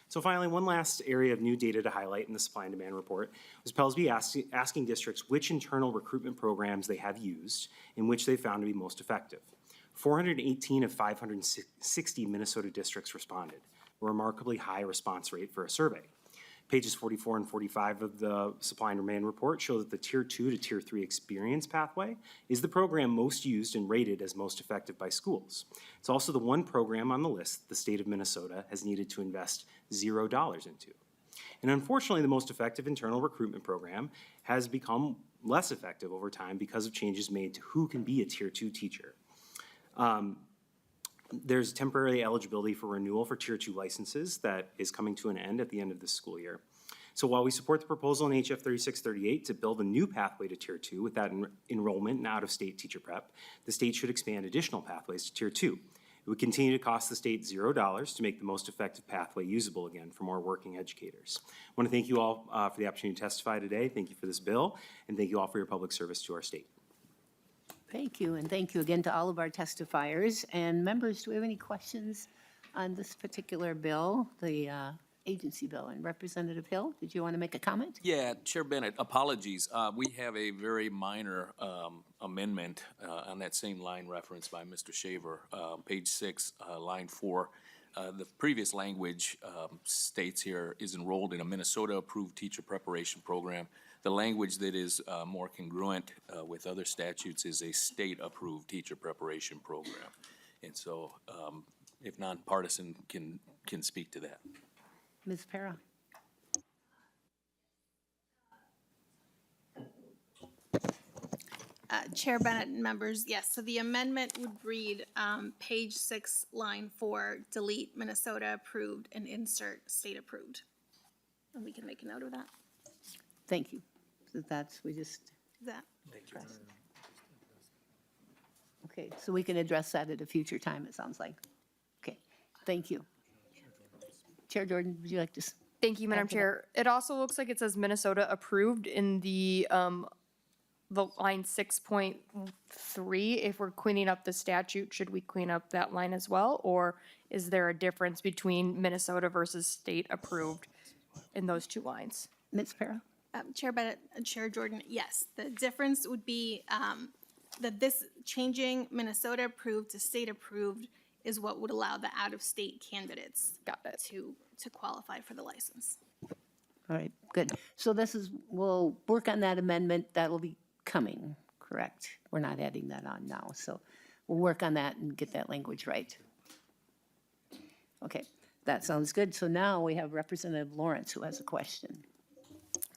So finally, one last area of new data to highlight in the Supply and Demand Report was Pellsby asking districts which internal recruitment programs they have used and which they found to be most effective. 418 of 560 Minnesota districts responded, a remarkably high response rate for a survey. Pages 44 and 45 of the Supply and Demand Report show that the Tier 2 to Tier 3 experience pathway is the program most used and rated as most effective by schools. It's also the one program on the list the state of Minnesota has needed to invest $0 into. And unfortunately, the most effective internal recruitment program has become less effective over time because of changes made to who can be a Tier 2 teacher. There's temporary eligibility for renewal for Tier 2 licenses that is coming to an end at the end of this school year. So while we support the proposal in HF 3638 to build a new pathway to Tier 2 with that enrollment in out-of-state teacher prep, the state should expand additional pathways to Tier 2. It would continue to cost the state $0 to make the most effective pathway usable again for more working educators. I want to thank you all for the opportunity to testify today. Thank you for this bill, and thank you all for your public service to our state. Thank you, and thank you again to all of our testifiers. And members, do we have any questions on this particular bill, the agency bill? And Representative Hill, did you want to make a comment? Yeah, Chair Bennett, apologies. We have a very minor amendment on that same line referenced by Mr. Shaver, page 6, line 4. The previous language states here is enrolled in a Minnesota-approved teacher preparation program. The language that is more congruent with other statutes is a state-approved teacher preparation program. And so if nonpartisan can speak to that. Ms. Para. Chair Bennett and members, yes, so the amendment would read page 6, line 4, delete Minnesota approved and insert state approved. And we can make a note of that. Thank you. So we just. That. Okay, so we can address that at a future time, it sounds like. Okay, thank you. Chair Jordan, would you like to? Thank you, Madam Chair. It also looks like it says Minnesota approved in the line 6.3. If we're cleaning up the statute, should we clean up that line as well? Or is there a difference between Minnesota versus state approved in those two lines? Ms. Para? Chair Bennett, Chair Jordan, yes. The difference would be that this changing Minnesota approved to state approved is what would allow the out-of-state candidates to qualify for the license. All right, good. So we'll work on that amendment. That'll be coming, correct? We're not adding that on now, so we'll work on that and get that language right. Okay, that sounds good. So now we have Representative Lawrence who has a question.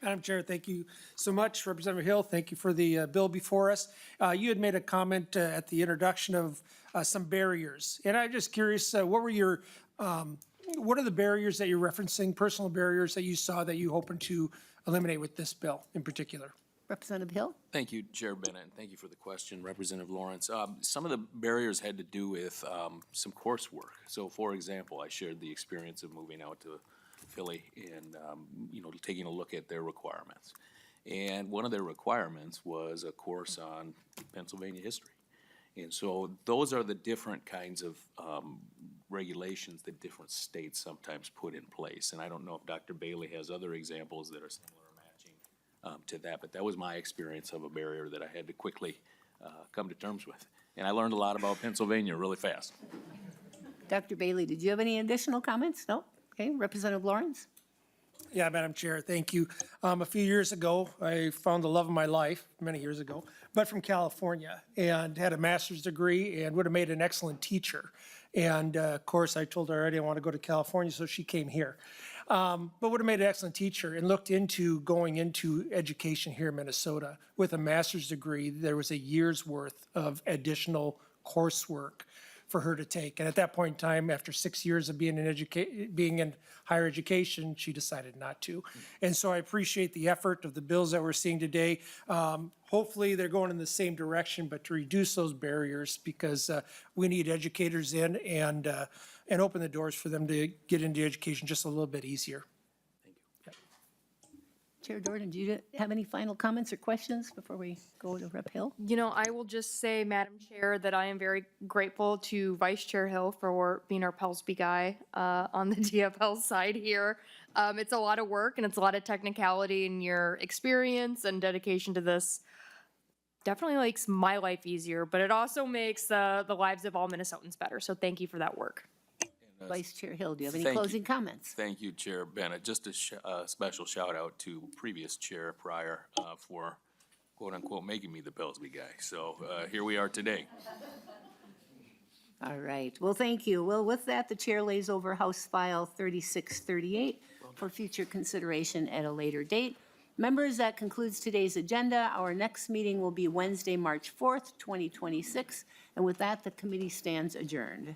Madam Chair, thank you so much. Representative Hill, thank you for the bill before us. You had made a comment at the introduction of some barriers. And I'm just curious, what are the barriers that you're referencing, personal barriers that you saw that you hoping to eliminate with this bill in particular? Representative Hill? Thank you, Chair Bennett, and thank you for the question, Representative Lawrence. Some of the barriers had to do with some coursework. So, for example, I shared the experience of moving out to Philly and, taking a look at their requirements. And one of their requirements was a course on Pennsylvania history. And so those are the different kinds of regulations that different states sometimes put in place. And I don't know if Dr. Bailey has other examples that are similar or matching to that, but that was my experience of a barrier that I had to quickly come to terms with. And I learned a lot about Pennsylvania really fast. Dr. Bailey, did you have any additional comments? No? Okay, Representative Lawrence? Yeah, Madam Chair, thank you. A few years ago, I found the love of my life, many years ago, but from California, and had a master's degree and would have made an excellent teacher. And of course, I told her I didn't want to go to California, so she came here. But would have made an excellent teacher and looked into going into education here in Minnesota. With a master's degree, there was a year's worth of additional coursework for her to take. And at that point in time, after 6 years of being in higher education, she decided not to. And so I appreciate the effort of the bills that we're seeing today. Hopefully, they're going in the same direction, but to reduce those barriers, because we need educators in and open the doors for them to get into education just a little bit easier. Chair Jordan, do you have any final comments or questions before we go to Rep. Hill? I will just say, Madam Chair, that I am very grateful to Vice Chair Hill for being our Pelsby guy on the DFL side here. It's a lot of work and it's a lot of technicality, and your experience and dedication to this definitely makes my life easier, but it also makes the lives of all Minnesotans better. So thank you for that work. Vice Chair Hill, do you have any Thank you. closing comments? Thank you, Chair Bennett. Just a special shout out to previous chair prior for quote unquote making me the Pelsby guy. So here we are today. All right. Well, thank you. Well, with that, the chair lays over House File 3638 for future consideration at a later date. Members, that concludes today's agenda. Our next meeting will be Wednesday, March 4th, 2026. And with that, the committee stands adjourned.